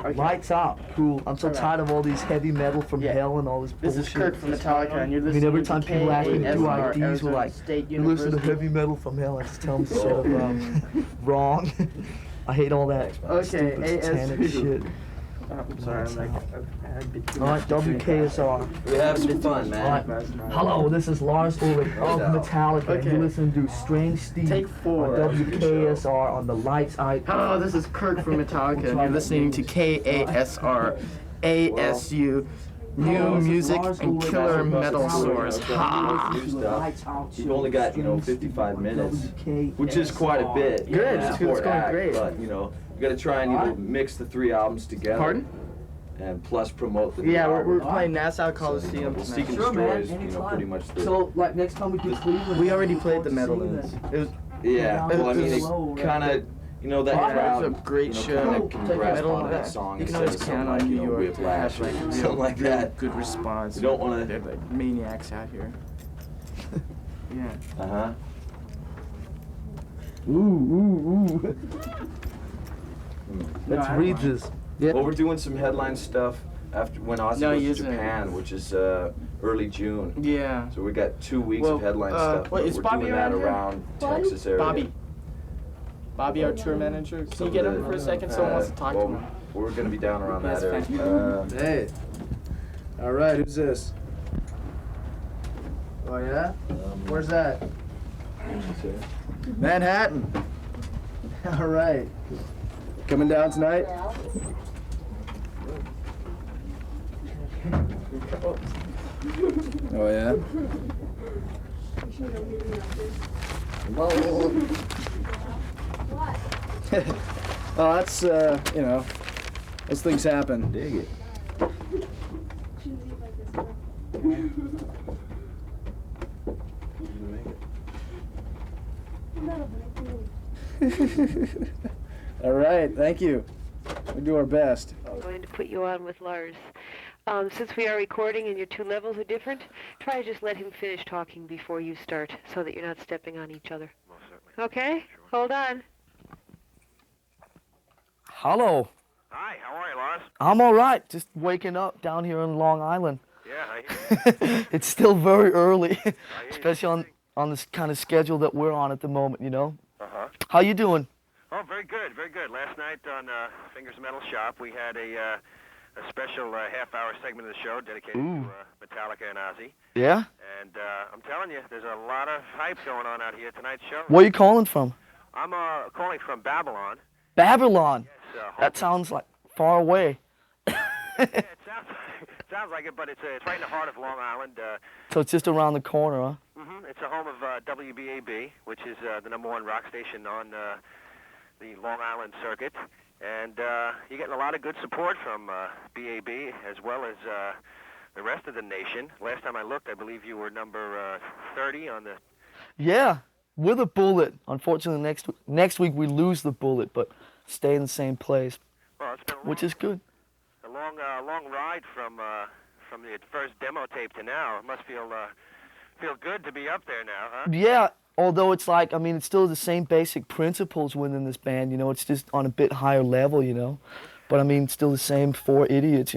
Okay. Lights out. Cool. I'm so Alright. tired of all these heavy metal from Yeah. hell and all this This bullshit. is Kirk from Metallica, and you're I listening mean, every to time people ask me to do KASR, IDs, we're Arizona like, State you listen to University. heavy metal from hell. I just tell them sort of wrong. I hate all that Okay, stupid satanic ASU. shit. I'm sorry, I'm like, I've been too All much right, to drink. WKSR. We have some fun, All man. right. Hello, this is Lars Ulrich of Metallica. And Okay. you listen to Strange Steve Take 4. on WKSR on the Lights Out. Hello, this is Kirk from Metallica, and you're listening to KASR ASU, New Music and Killer Metal Source. Ha! New stuff. You've only got, 55 minutes, which is quite a bit. Good, for it's a going act, great. But, you gotta try and mix the 3 albums together. Pardon? And plus promote the new Yeah, we're album. playing Nassau Coliseum Well, tonight. Seek and Destroy is, pretty much the... So, like, next time we do Cleveland, We already played the Meadowlands. It was Yeah, well, I mean, it kind of, that crowd, It was a great show. kind of can grasp Metal, on that song you can instead always of something count like, on New York to Whiplash have like or real, something like real that. good response. You don't want They're to... like maniacs out here. Yeah. Uh-huh. Ooh. Let's I read don't this. Yeah. Well, we're doing some headline stuff after when Ozzy No, goes he to isn't. Japan, which is early June. Yeah. So we got 2 weeks Well, of headline stuff. wait, but is we're Bobby doing that around here? around Bobby? Texas area. Bobby, our tour manager. Can you get him for a second? Someone wants to talk to him. We're gonna be down around Yes, that area. thank Hey. All right, who's this? Oh yeah? Where's that? Manhattan. All right. Coming down tonight? Oh yeah? Oh, that's as things happen. Dig it. All right, thank you. We do our best. I'm going to put you on with Lars. Since we are recording and your 2 levels are different, try to just let him finish talking before you start so that you're not stepping on each other. Okay? Hold on. Hello. Hi, how are you, Lars? I'm all right. Just waking up down here in Long Island. Yeah, I hear It's still very early, especially on this kind of schedule that we're on at the moment, Uh-huh. How you doing? Oh, very good, very good. Last night on Fingers Metal Shop, we had a special half-hour segment of the show dedicated to Metallica and Ozzy. Yeah? And I'm telling you, there's a lot of hype going on out here tonight's show. Where are you calling from? I'm calling from Babylon. Babylon. Yes, That sounds like far away. Yeah, it sounds like it, but it's right in the heart of Long Island. So it's just around the corner, huh? It's the home of WBAB, which is the #1 rock station on the Long Island circuit. And you're getting a lot of good support from BAB as well as the rest of the nation. Last time I looked, I believe you were number 30 on the... Yeah, with a bullet. Unfortunately, next week we lose the bullet, but stay in the same place, Well, it's been a which is good. long ride from the first demo tape to now. It must feel good to be up there now, huh? Yeah, although it's like, I mean, it's still the same basic principles within this band, it's just on a bit higher level, But I mean, still the same 4 idiots,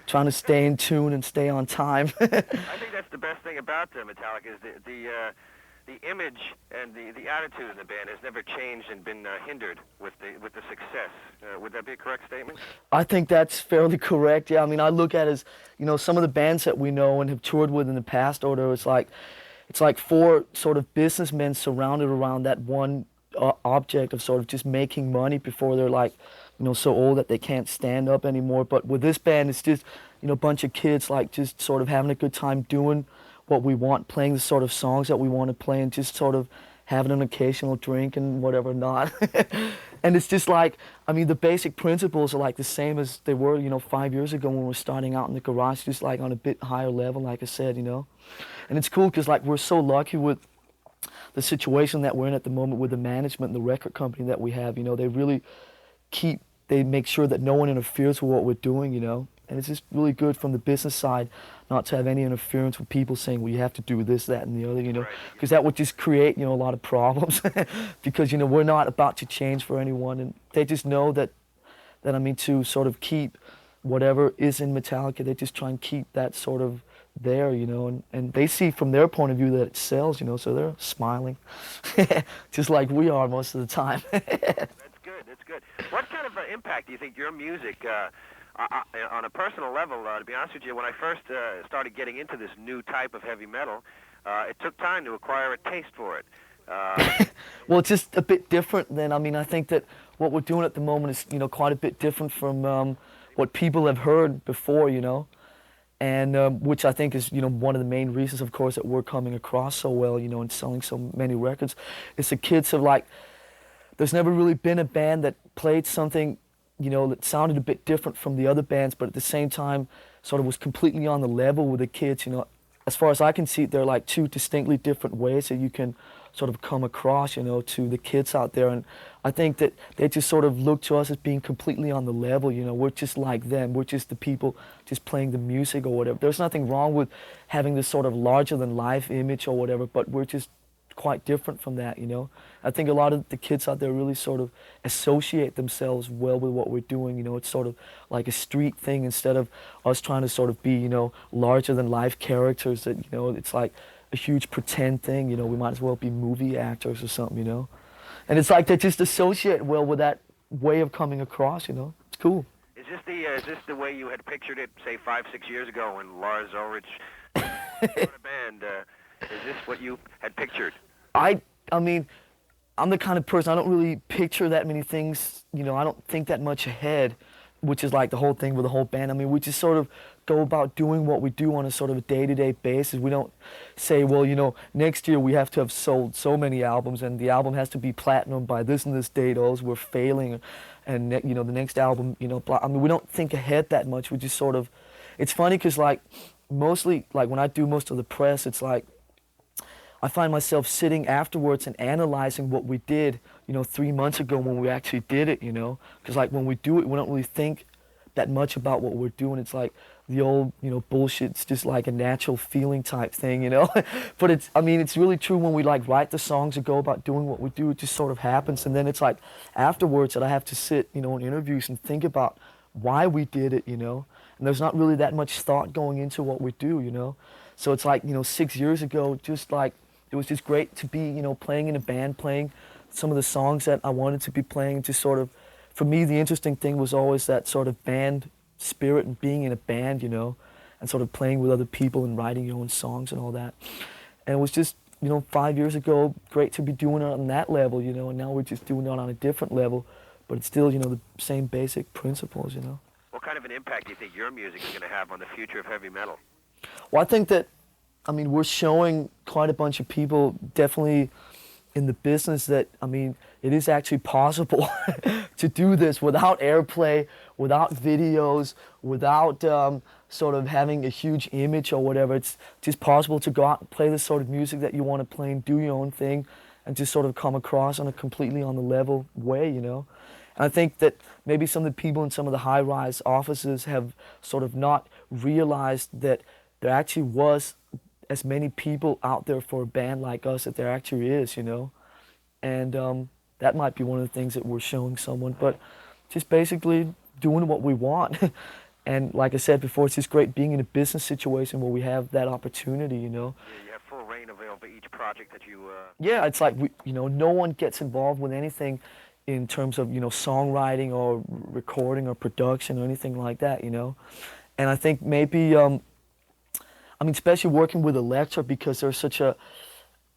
trying to stay in tune and stay on time. I think that's the best thing about Metallica is the image and the attitude of the band has never changed and been hindered with the success. Would that be a correct statement? I think that's fairly correct. Yeah, I mean, I look at it as, some of the bands that we know and have toured with in the past, or it's like 4 sort of businessmen surrounded around that one object of sort of just making money before they're like, so old that they can't stand up anymore. But with this band, it's just, a bunch of kids like just sort of having a good time doing what we want, playing the sort of songs that we want to play, and just sort of having an occasional drink and whatever not. And it's just like, I mean, the basic principles are like the same as they were, 5 years ago when we were starting out in the garage, just like on a bit higher level, like I said, And it's cool because like we're so lucky with the situation that we're in at the moment with the management and the record company that we have, they really they make sure that no one interferes with what we're doing, And it's just really good from the business side not to have any interference with people saying, well, you have to do this, that, and the other, because that would just create, a lot of problems because, we're not about to change for anyone, and they just know that that, I mean, to sort of keep whatever is in Metallica, they just try and keep that sort of there, you know, and they see from their point of view that it sells, you know, so they're smiling, just like we are most of the time. That's good, that's good. What kind of impact do you think your music, on a personal level, to be honest with you, when I first started getting into this new type of heavy metal, it took time to acquire a taste for it. Well, it's just a bit different than, I mean, I think that what we're doing at the moment is, you know, quite a bit different from what people have heard before, you know, and which I think is, you know, one of the main reasons, of course, that we're coming across so well, you know, and selling so many records. It's the kids have, like, there's never really been a band that played something, you know, that sounded a bit different from the other bands, but at the same time sort of was completely on the level with the kids, you know. As far as I can see, they're like two distinctly different ways that you can sort of come across, you know, to the kids out there. And I think that they just sort of look to us as being completely on the level, you know. We're just like them. We're just the people just playing the music or whatever. There's nothing wrong with having this sort of larger-than-life image or whatever, but we're just quite different from that, you know. I think a lot of the kids out there really sort of associate themselves well with what we're doing, you know. It's sort of like a street thing instead of us trying to sort of be, you know, larger-than-life characters that, you know, it's like a huge pretend thing, you know. We might as well be movie actors or something, you know. And it's like they just associate well with that way of coming across, you know. It's cool. Is this the way you had pictured it, say 5-6 years ago when Lars Ulrich was in a band? Is this what you had pictured? I mean, I'm the kind of person, I don't really picture that many things, you know. I don't think that much ahead, which is like the whole thing with the whole band. I mean, we just sort of go about doing what we do on a sort of a day-to-day basis. We don't say, well, you know, next year we have to have sold so many albums and the album has to be platinum by this and this date, or else we're failing, and you know, the next album, you know, I mean, we don't think ahead that much. We just sort of, it's funny because like mostly, like when I do most of the press, it's like I find myself sitting afterwards and analyzing what we did, you know, 3 months ago when we actually did it, you know, because like when we do it, we don't really think that much about what we're doing. It's like the old, you know, bullshit. It's just like a natural feeling type thing, you know. But it's, I mean, it's really true when we like write the songs and go about doing what we do. It just sort of happens, and then it's like afterwards that I have to sit, you know, in interviews and think about why we did it, you know. And there's not really that much thought going into what we do, you know. So it's like, you know, 6 years ago, just like it was just great to be, you know, playing in a band, playing some of the songs that I wanted to be playing. Just sort of, for me, the interesting thing was always that sort of band spirit and being in a band, you know, and sort of playing with other people and writing your own songs and all that. And it was just, you know, 5 years ago, great to be doing it on that level, you know, and now we're just doing it on a different level, but it's still, you know, the same basic principles, you know. What kind of an impact do you think your music is going to have on the future of heavy metal? Well, I think that, I mean, we're showing quite a bunch of people, definitely in the business, that, I mean, it is actually possible to do this without airplay, without videos, without sort of having a huge image or whatever. It's just possible to go out and play the sort of music that you want to play and do your own thing and just sort of come across on a completely on the level way, you know. And I think that maybe some of the people in some of the high-rise offices have sort of not realized that there actually was as many people out there for a band like us that there actually is, you know. And that might be one of the things that we're showing someone, but just basically doing what we want. And like I said before, it's just great being in a business situation where we have that opportunity, you know. Yeah, you have full reign over each project that you... Yeah, it's like, you know, no one gets involved with anything in terms of, you know, songwriting or recording or production or anything like that, you know. And I think maybe, I mean, especially working with Elektra, because they're such a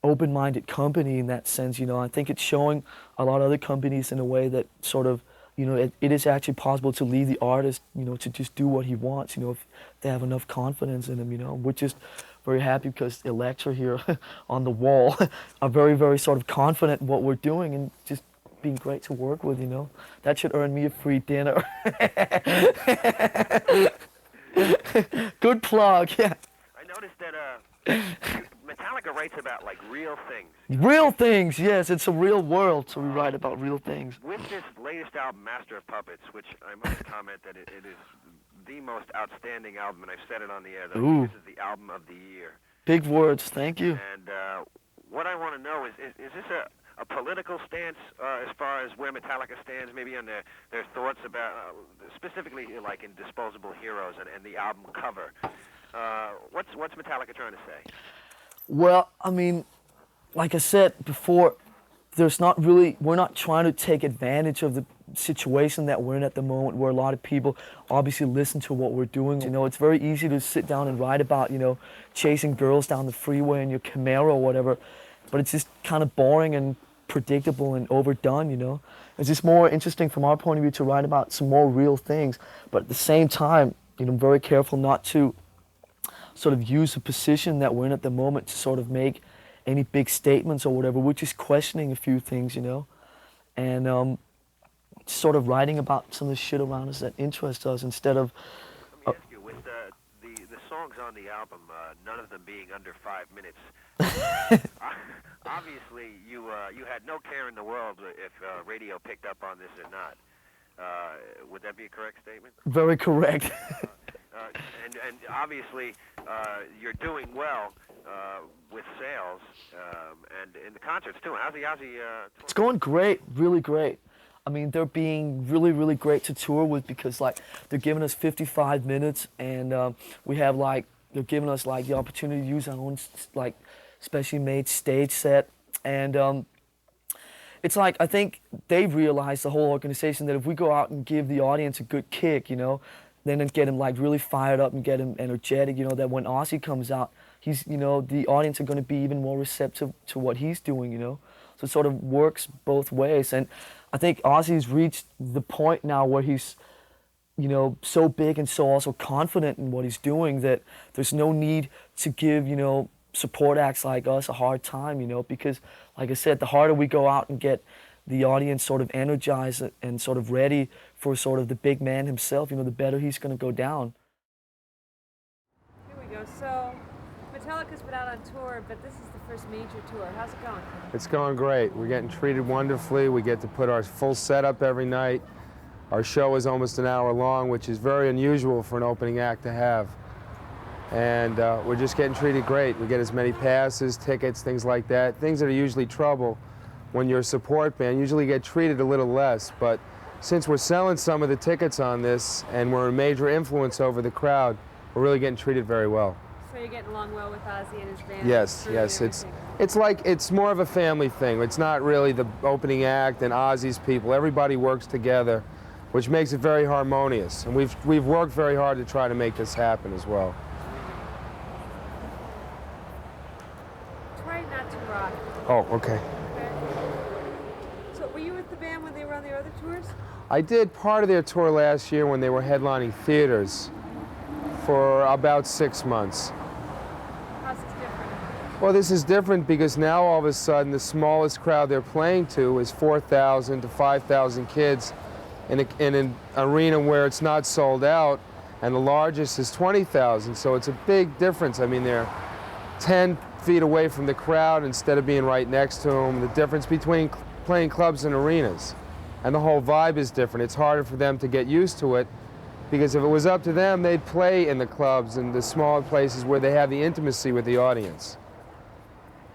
open-minded company in that sense, you know. I think it's showing a lot of other companies in a way that sort of, you know, it is actually possible to leave the artist, you know, to just do what he wants, you know, if they have enough confidence in him, you know. We're just very happy because Elektra here on the wall are very, very sort of confident in what we're doing and just being great to work with, you know. That should earn me a free dinner. Good plug, yeah. I noticed that Metallica writes about, like, real things. Real things, yes. It's a real world, so we write about real things. With this latest album, Master of Puppets, which I must comment that it is the most outstanding album, and I've said it on the air, that this is the album of the year. Big words, thank you. And what I want to know is this a political stance as far as where Metallica stands, maybe on their thoughts about, specifically like in Disposable Heroes and the album cover? What's Metallica trying to say? Well, I mean, like I said before, we're not trying to take advantage of the situation that we're in at the moment, where a lot of people obviously listen to what we're doing. You know, it's very easy to sit down and write about, you know, chasing girls down the freeway in your Camaro or whatever, but it's just kind of boring and predictable and overdone, you know. It's just more interesting from our point of view to write about some more real things, but at the same time, you know, I'm very careful not to sort of use the position that we're in at the moment to sort of make any big statements or whatever. We're just questioning a few things, you know, and sort of writing about some of the shit around us that interests us instead of... Let me ask you, with the songs on the album, none of them being under 5 minutes, obviously you had no care in the world if radio picked up on this or not. Would that be a correct statement? Very correct. And obviously you're doing well with sales and in the concerts too. How's the It's going great, really great. I mean, they're being really, really great to tour with because, like, they're giving us 55 minutes, and we have, like, they're giving us, like, the opportunity to use our own, like, specially made stage set, and it's like, I think they've realized, the whole organization, that if we go out and give the audience a good kick, you know, then get him, like, really fired up and get him energetic, you know, that when Ozzy comes out, he's, you know, the audience are going to be even more receptive to what he's doing, you know. So it sort of works both ways, and I think Ozzy's reached the point now where he's, you know, so big and so also confident in what he's doing that there's no need to give, you know, support acts like us a hard time, you know, because, like I said, the harder we go out and get the audience sort of energized and sort of ready for sort of the big man himself, you know, the better he's going to go down. Here we go. So Metallica's been out on tour, but this is the first major tour. How's it going? It's going great. We're getting treated wonderfully. We get to put our full setup every night. Our show is almost an hour long, which is very unusual for an opening act to have. And we're just getting treated great. We get as many passes, tickets, things like that. Things that are usually trouble when you're a support band usually get treated a little less. But since we're selling some of the tickets on this and we're a major influence over the crowd, we're really getting treated very well. So you're getting along well with Ozzy and his band? Yes, yes. It's more of a family thing. It's not really the opening act and Ozzy's people. Everybody works together, which makes it very harmonious. And we've worked very hard to try to make this happen as well. Try not to rock. Oh, okay. So were you with the band when they were on their other tours? I did part of their tour last year when they were headlining theaters for about 6 months. How's this different? Well, this is different because now all of a sudden the smallest crowd they're playing to is 4,000 to 5,000 kids in an arena where it's not sold out, and the largest is 20,000, so it's a big difference. I mean, they're 10 feet away from the crowd instead of being right next to them. The difference between playing clubs and arenas. And the whole vibe is different. It's harder for them to get used to it because if it was up to them, they'd play in the clubs and the smaller places where they have the intimacy with the audience.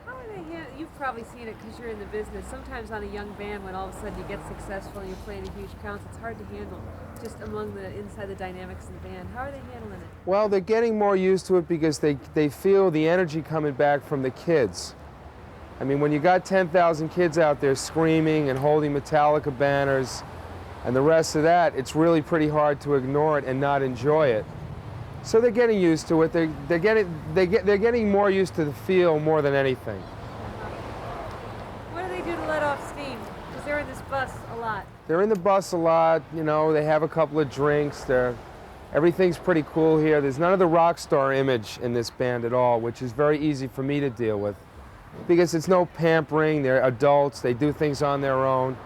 How are they you've probably seen it because you're in the business. Sometimes on a young band, when all of a sudden you get successful and you're playing in huge crowds, it's hard to handle just among inside the dynamics of the band. How are they handling it? Well, they're getting more used to it because they feel the energy coming back from the kids. I mean, when you got 10,000 kids out there screaming and holding Metallica banners and the rest of that, it's really pretty hard to ignore it and not enjoy it. So they're getting used to it. They're getting more used to the feel more than anything. What do they do to let off steam? Because they're in this bus a lot. They're in the bus a lot. You know, they have a couple of drinks. Everything's pretty cool here. There's none of the rock star image in this band at all, which is very easy for me to deal with. Because it's no pampering, they're adults, they do things on their own.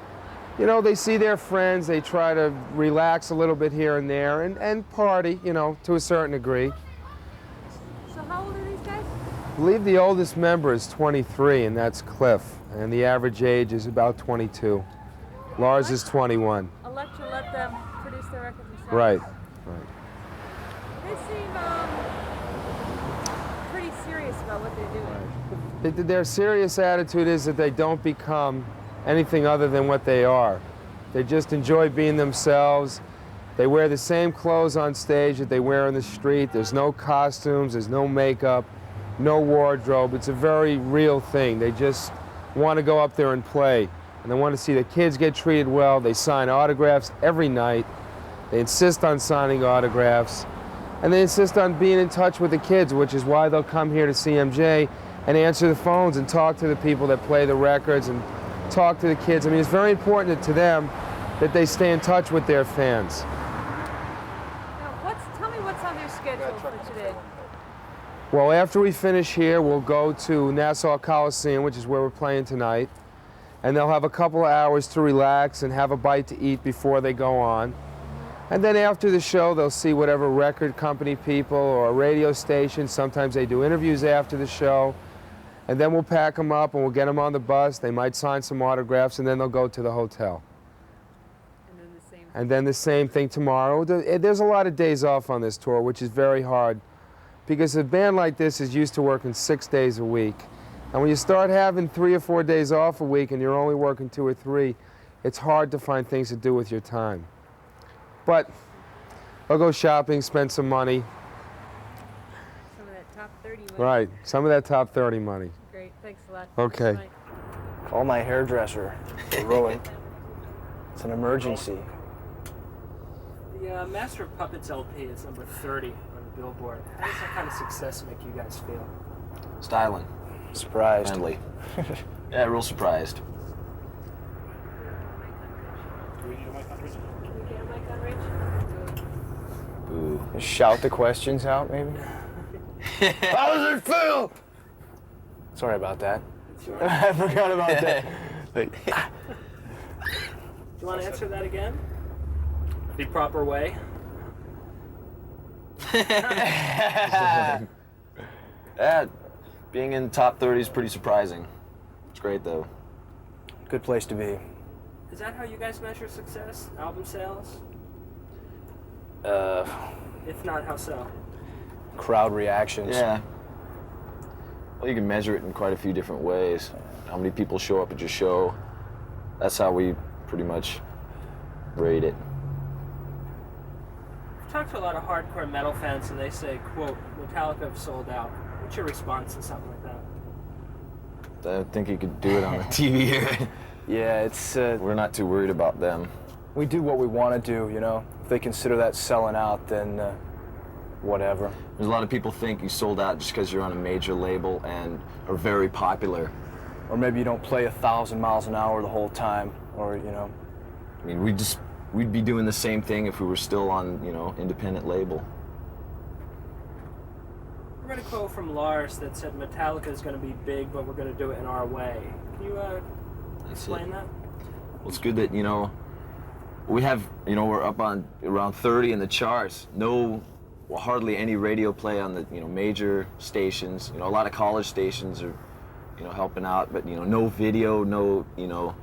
You know, they see their friends, they try to relax a little bit here and there and party, you know, to a certain degree. So how old are these guys? I believe the oldest member is 23, and that's Cliff, and the average age is about 22. Lars is 21. Elektra let them produce their record themselves? Right, right. They seem pretty serious about what they're doing. Their serious attitude is that they don't become anything other than what they are. They just enjoy being themselves. They wear the same clothes on stage that they wear in the street. There's no costumes, there's no makeup, no wardrobe. It's a very real thing. They just want to go up there and play. And they want to see the kids get treated well. They sign autographs every night. They insist on signing autographs. And they insist on being in touch with the kids, which is why they'll come here to CMJ and answer the phones and talk to the people that play the records and talk to the kids. I mean, it's very important to them that they stay in touch with their fans. Now, tell me what's on their schedule for today. Well, after we finish here, we'll go to Nassau Coliseum, which is where we're playing tonight. And they'll have a couple of hours to relax and have a bite to eat before they go on. And then after the show, they'll see whatever record company people or a radio station. Sometimes they do interviews after the show. And then we'll pack them up and we'll get them on the bus. They might sign some autographs and then they'll go to the hotel. And then the same thing tomorrow. There's a lot of days off on this tour, which is very hard because a band like this is used to working 6 days a week. And when you start having 3 or 4 days off a week and you're only working 2 or 3, it's hard to find things to do with your time. But I'll go shopping, spend some money. Some of that top 30 money. Right, some of that top 30 money. Great, thanks a lot. Okay. Call my hairdresser. We're rolling. It's an emergency. The Master of Puppets LP is number 30 on the Billboard. How does that kind of success make you guys feel? Styling. Surprised. Friendly. Yeah, real surprised. Do we need a mic on Rich? Can we get a mic on Rich? Ooh. Just shout the questions out, maybe? How does it feel? Sorry about that. I forgot about that. Do you want to answer that again? The proper way? Yeah, being in top 30 is pretty surprising. It's great though. Good place to be. Is that how you guys measure success? Album sales? If not, how so? Crowd reactions. Yeah. Well, you can measure it in quite a few different ways. How many people show up at your show. That's how we pretty much rate it. I've talked to a lot of hardcore metal fans and they say, quote, Metallica have sold out. What's your response to something like that? I think you could do it on the TV here. Yeah, it's... We're not too worried about them. We do what we want to do, you know? If they consider that selling out, then whatever. There's a lot of people think you sold out just because you're on a major label and are very popular. Or maybe you don't play 1,000 miles an hour the whole time, or, you know... I mean, we'd be doing the same thing if we were still on, you know, independent label. I read a quote from Lars that said Metallica is going to be big, but we're going to do it in our way. Can you explain that? Well, it's good that, you know, we have, you know, we're up on around 30 in the charts. No, well, hardly any radio play on the, you know, major stations. You know, a lot of college stations are, you know, helping out, but, you know, no video, no, you know,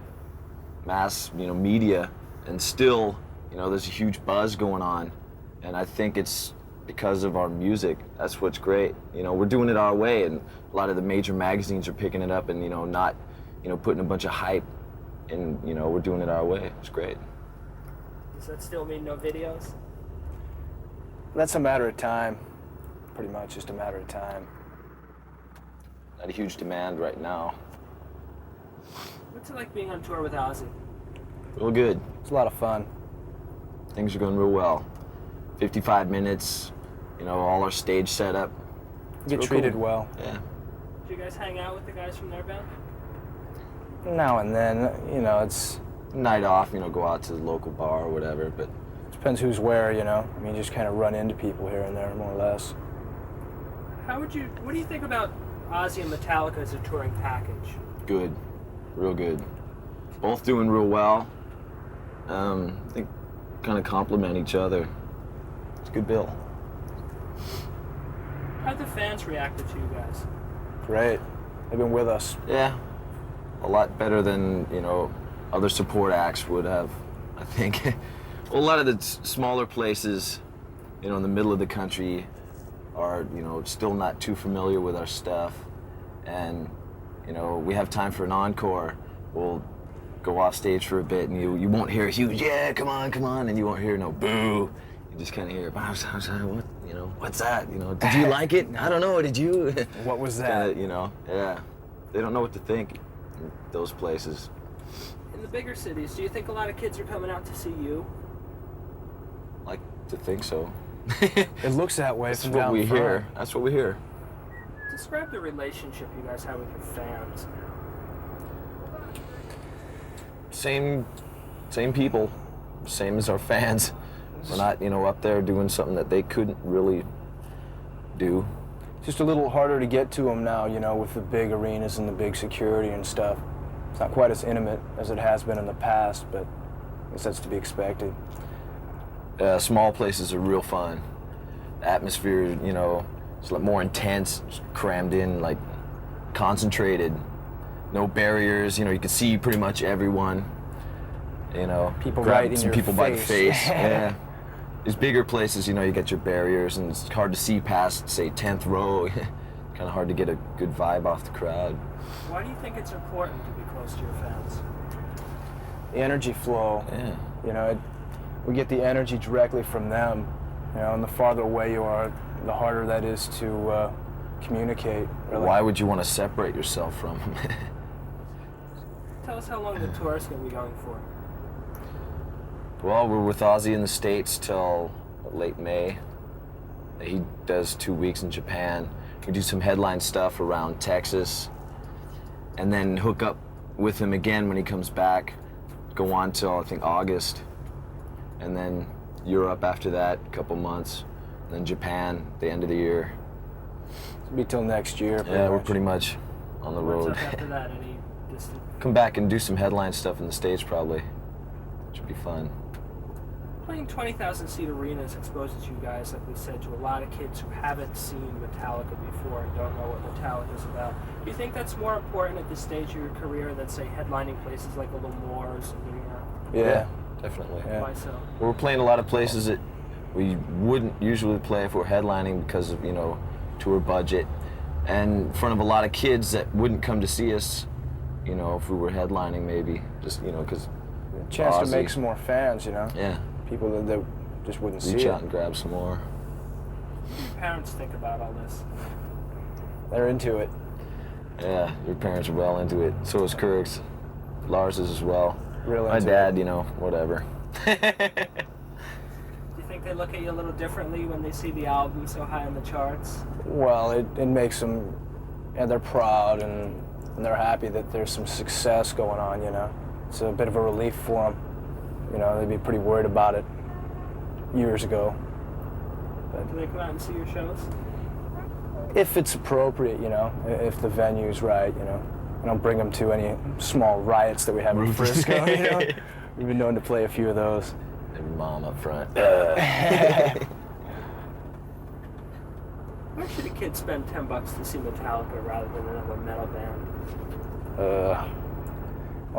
mass, you know, media, and still, you know, there's a huge buzz going on, and I think it's because of our music. That's what's great. You know, we're doing it our way, and a lot of the major magazines are picking it up and, you know, not, you know, putting a bunch of hype, and, you know, we're doing it our way. It's great. Does that still mean no videos? That's a matter of time. Pretty much just a matter of time. Not a huge demand right now. What's it like being on tour with Ozzy? Real good. It's a lot of fun. Things are going real well. 55 minutes, you know, all our stage setup. Get treated well. Yeah. Do you guys hang out with the guys from their band? Now and then, you know, it's... Night off, you know, go out to the local bar or whatever, but... Depends who's where, you know. I mean, you just kind of run into people here and there, more or less. What do you think about Ozzy and Metallica as a touring package? Good. Real good. Both doing real well. I think kind of complement each other. It's a good bill. How've the fans reacted to you guys? Great. They've been with us. Yeah. A lot better than, you know, other support acts would have, I think. Well, a lot of the smaller places, you know, in the middle of the country, are, you know, still not too familiar with our stuff, and, you know, we have time for an encore, we'll go off stage for a bit, and you won't hear a huge, yeah, come on, and you won't hear no boo. You just kind of hear, what, you know, what's that? You know, did you like it? I don't know, did you? What was that? Kinda, you know, yeah. They don't know what to think in those places. In the bigger cities, do you think a lot of kids are coming out to see you? Like to think so. It looks that way That's from what down we front. hear. That's what we hear. Describe the relationship you guys have with your fans. Same people, same as our fans. We're not, you know, up there doing something that they couldn't really do. Just a little harder to get to them now, you know, with the big arenas and the big security and stuff. It's not quite as intimate as it has been in the past, but I guess that's to be expected. Small places are real fun. The atmosphere, you know, it's a lot more intense, just crammed in, like concentrated. No barriers, you know, you can see pretty much everyone. You know, people grab right in some your people by the face. face. Yeah. These bigger places, you know, you get your barriers, and it's hard to see past, say, 10th row. Kind of hard to get a good vibe off the crowd. Why do you think it's important to be close to your fans? The energy flow. Yeah. You know, we get the energy directly from them. You know, and the farther away you are, the harder that is to communicate. Really. Why would you want to separate yourself from them? Tell us how long the tour is going to be going for. Well, we're with Ozzy in the States till late May. He does 2 weeks in Japan. We do some headline stuff around Texas, and then hook up with him again when he comes back. Go on till, I think, August, and then Europe after that, a couple months, and then Japan at the end of the year. It'll be till next year. Yeah, we're pretty much on the road. What's up after that? Any distant? Come back and do some headline stuff in the States probably. Should be fun. Playing 20,000-seat arenas exposes you guys, like we said, to a lot of kids who haven't seen Metallica before and don't know what Metallica's about. Do you think that's more important at this stage of your career than, say, headlining places like a Little Moors in New York? Yeah, definitely. Yeah. Why so? We're playing a lot of places that we wouldn't usually play if we're headlining because of, you know, tour budget, and in front of a lot of kids that wouldn't come to see us, you know, if we were headlining maybe, just, you know, because chance to make some more fans, you know? Yeah. People that just wouldn't see Reach it. out and grab some more. What do your parents think about all this? They're into it. Yeah, your parents are well into it. So is Kirk's. Lars is as well. Really My into dad, you know, whatever. Do you think they look at you a little differently when they see the album so high in the charts? Well, it makes them, and they're proud and they're happy that there's some success going on, you know. It's a bit of a relief for them. You know, they'd be pretty worried about it years ago. But do they come out and see your shows? if it's appropriate, you know, if the venue's right, you know. I don't bring them to any small riots that we have in Frisco, you know. We've been known to play a few of those. And mom up front. Why should a kid spend $10 to see Metallica rather than another metal band? Well,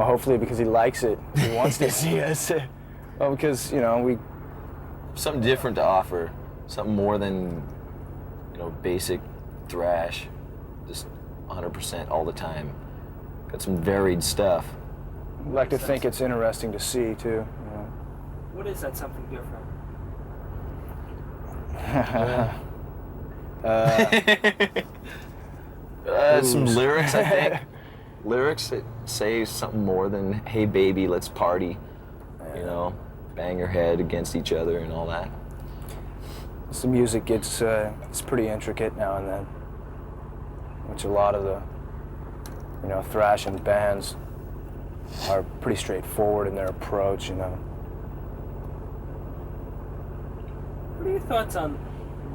hopefully because he likes it. He wants to see us. Well, because, you know, we... Something different to offer. Something more than, you know, basic thrash. Just 100% all the time. Got some varied stuff. I'd like to think it's interesting to see, too. You know. What is that something different? Some lyrics, I think. Lyrics that say something more than, hey baby, let's party. You know, bang your head against each other and all that. The music gets it's pretty intricate now and then, which a lot of the, you know, thrashing bands are pretty straightforward in their approach, you know. What are your thoughts on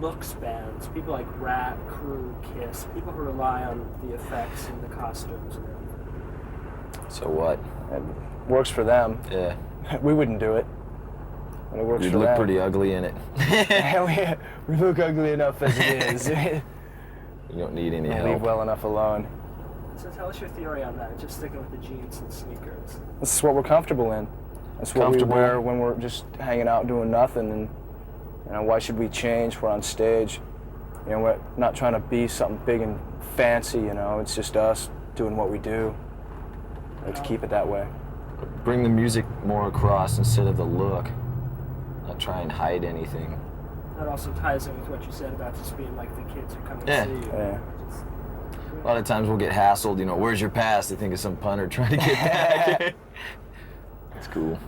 looks bands? People like Rat, Crew, Kiss, people who rely on the effects and the costumes and everything. So what? It works for them. Yeah. We wouldn't do it. And it works You'd for look them. pretty ugly in it. we look ugly enough as it is. You don't need any We'll help. leave well enough alone. So tell us your theory on that, just sticking with the jeans and sneakers. This is what we're comfortable in. That's what we wear when we're just hanging out doing nothing. And you know, why should we change? We're on stage. You know, we're not trying to be something big and fancy, you know, it's just us doing what we do. Let's keep it that way. Bring the music more across instead of the look. Not try and hide anything. That also ties in with what you said about just being like the kids who come Yeah. and see you. Yeah. A lot of times we'll get hassled, you know, where's your pass? They think it's some punter trying to get back. It's cool.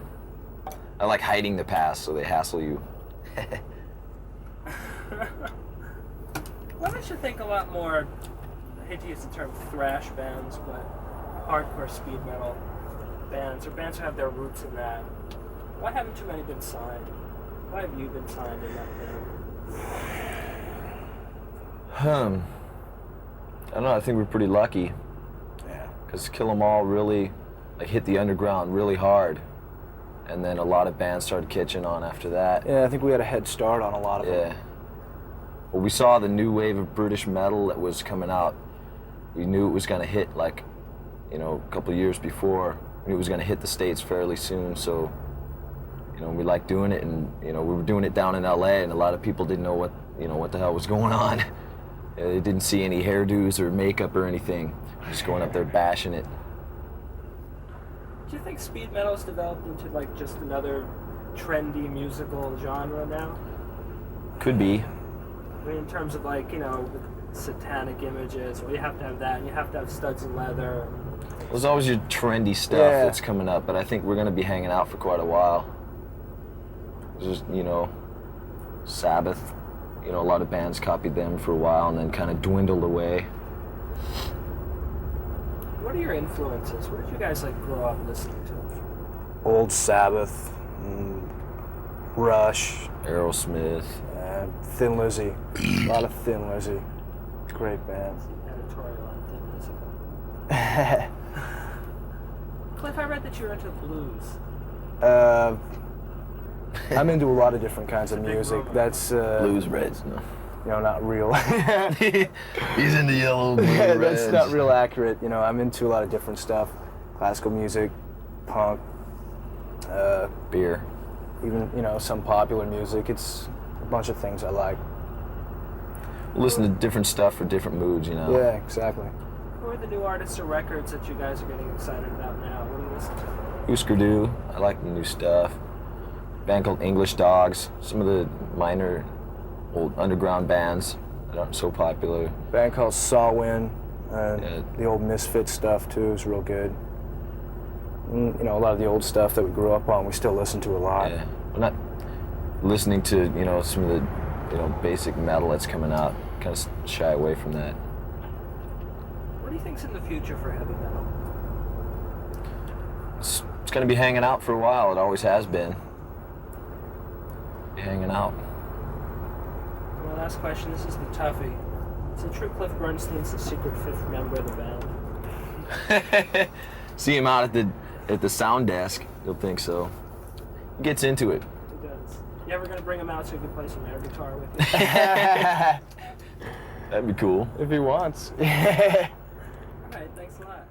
I like hiding the pass so they hassle you. What I should think a lot more, I hate to use the term thrash bands, but hardcore speed metal bands, or bands who have their roots in that. Why haven't too many been signed? Why have you been signed in that band? I don't know, I think we're pretty lucky. Yeah. Because Kill 'Em All really hit the underground really hard. And then a lot of bands started catching on after that. Yeah, I think we had a head start on a lot of them. Yeah. Well, we saw the new wave of British metal that was coming out. We knew it was going to hit a couple of years before. We knew it was going to hit the States fairly soon, so we liked doing it, and we were doing it down in LA, and a lot of people didn't know what the hell was going on. They didn't see any hairdos or makeup or anything. Just going up there bashing it. Do you think speed metal has developed into just another trendy musical genre now? Could be. I mean, in terms of with satanic images, well, you have to have that, and you have to have studs and leather. There's always your trendy stuff that's coming up, but I think we're going to be hanging out for quite a while. Just, Sabbath, a lot of bands copied them for a while and then kind of dwindled away. What are your influences? What did you guys grow up listening to? Old Sabbath, Rush, Aerosmith, Thin Lizzy. A lot of Thin Lizzy. Great band. Editorial on Thin Lizzy. Cliff, I read that you were into blues. I'm into a lot of different kinds of music. That's blues, reds, no. Not real. He's into yellow, blue, reds. That's not real accurate. I'm into a lot of different stuff. Classical music, punk, beer. Even, some popular music. It's a bunch of things I like. Listen to different stuff for different moods, Yeah, exactly. Who are the new artists or records that you guys are getting excited about now? What do you listen to? Husker Du, I like the new stuff. Band called English Dogs, some of the minor old underground bands that aren't so popular. Band called Sawin, the old Misfit stuff too is real good. And, a lot of the old stuff that we grew up on, we still listen to a lot. Yeah, we're not listening to some of the basic metal that's coming out. Kind of shy away from that. What do you think's in the future for heavy metal? It's going to be hanging out for a while. It always has been. Be hanging out. My last question, this is the toughie. Is it true Cliff Bernstein's the secret fifth member of the band? See him out at the sound desk, you'll think so. He gets into it. He does. You ever gonna bring him out so he can play some air guitar with you? That'd be cool. If he wants. Alright, thanks a lot.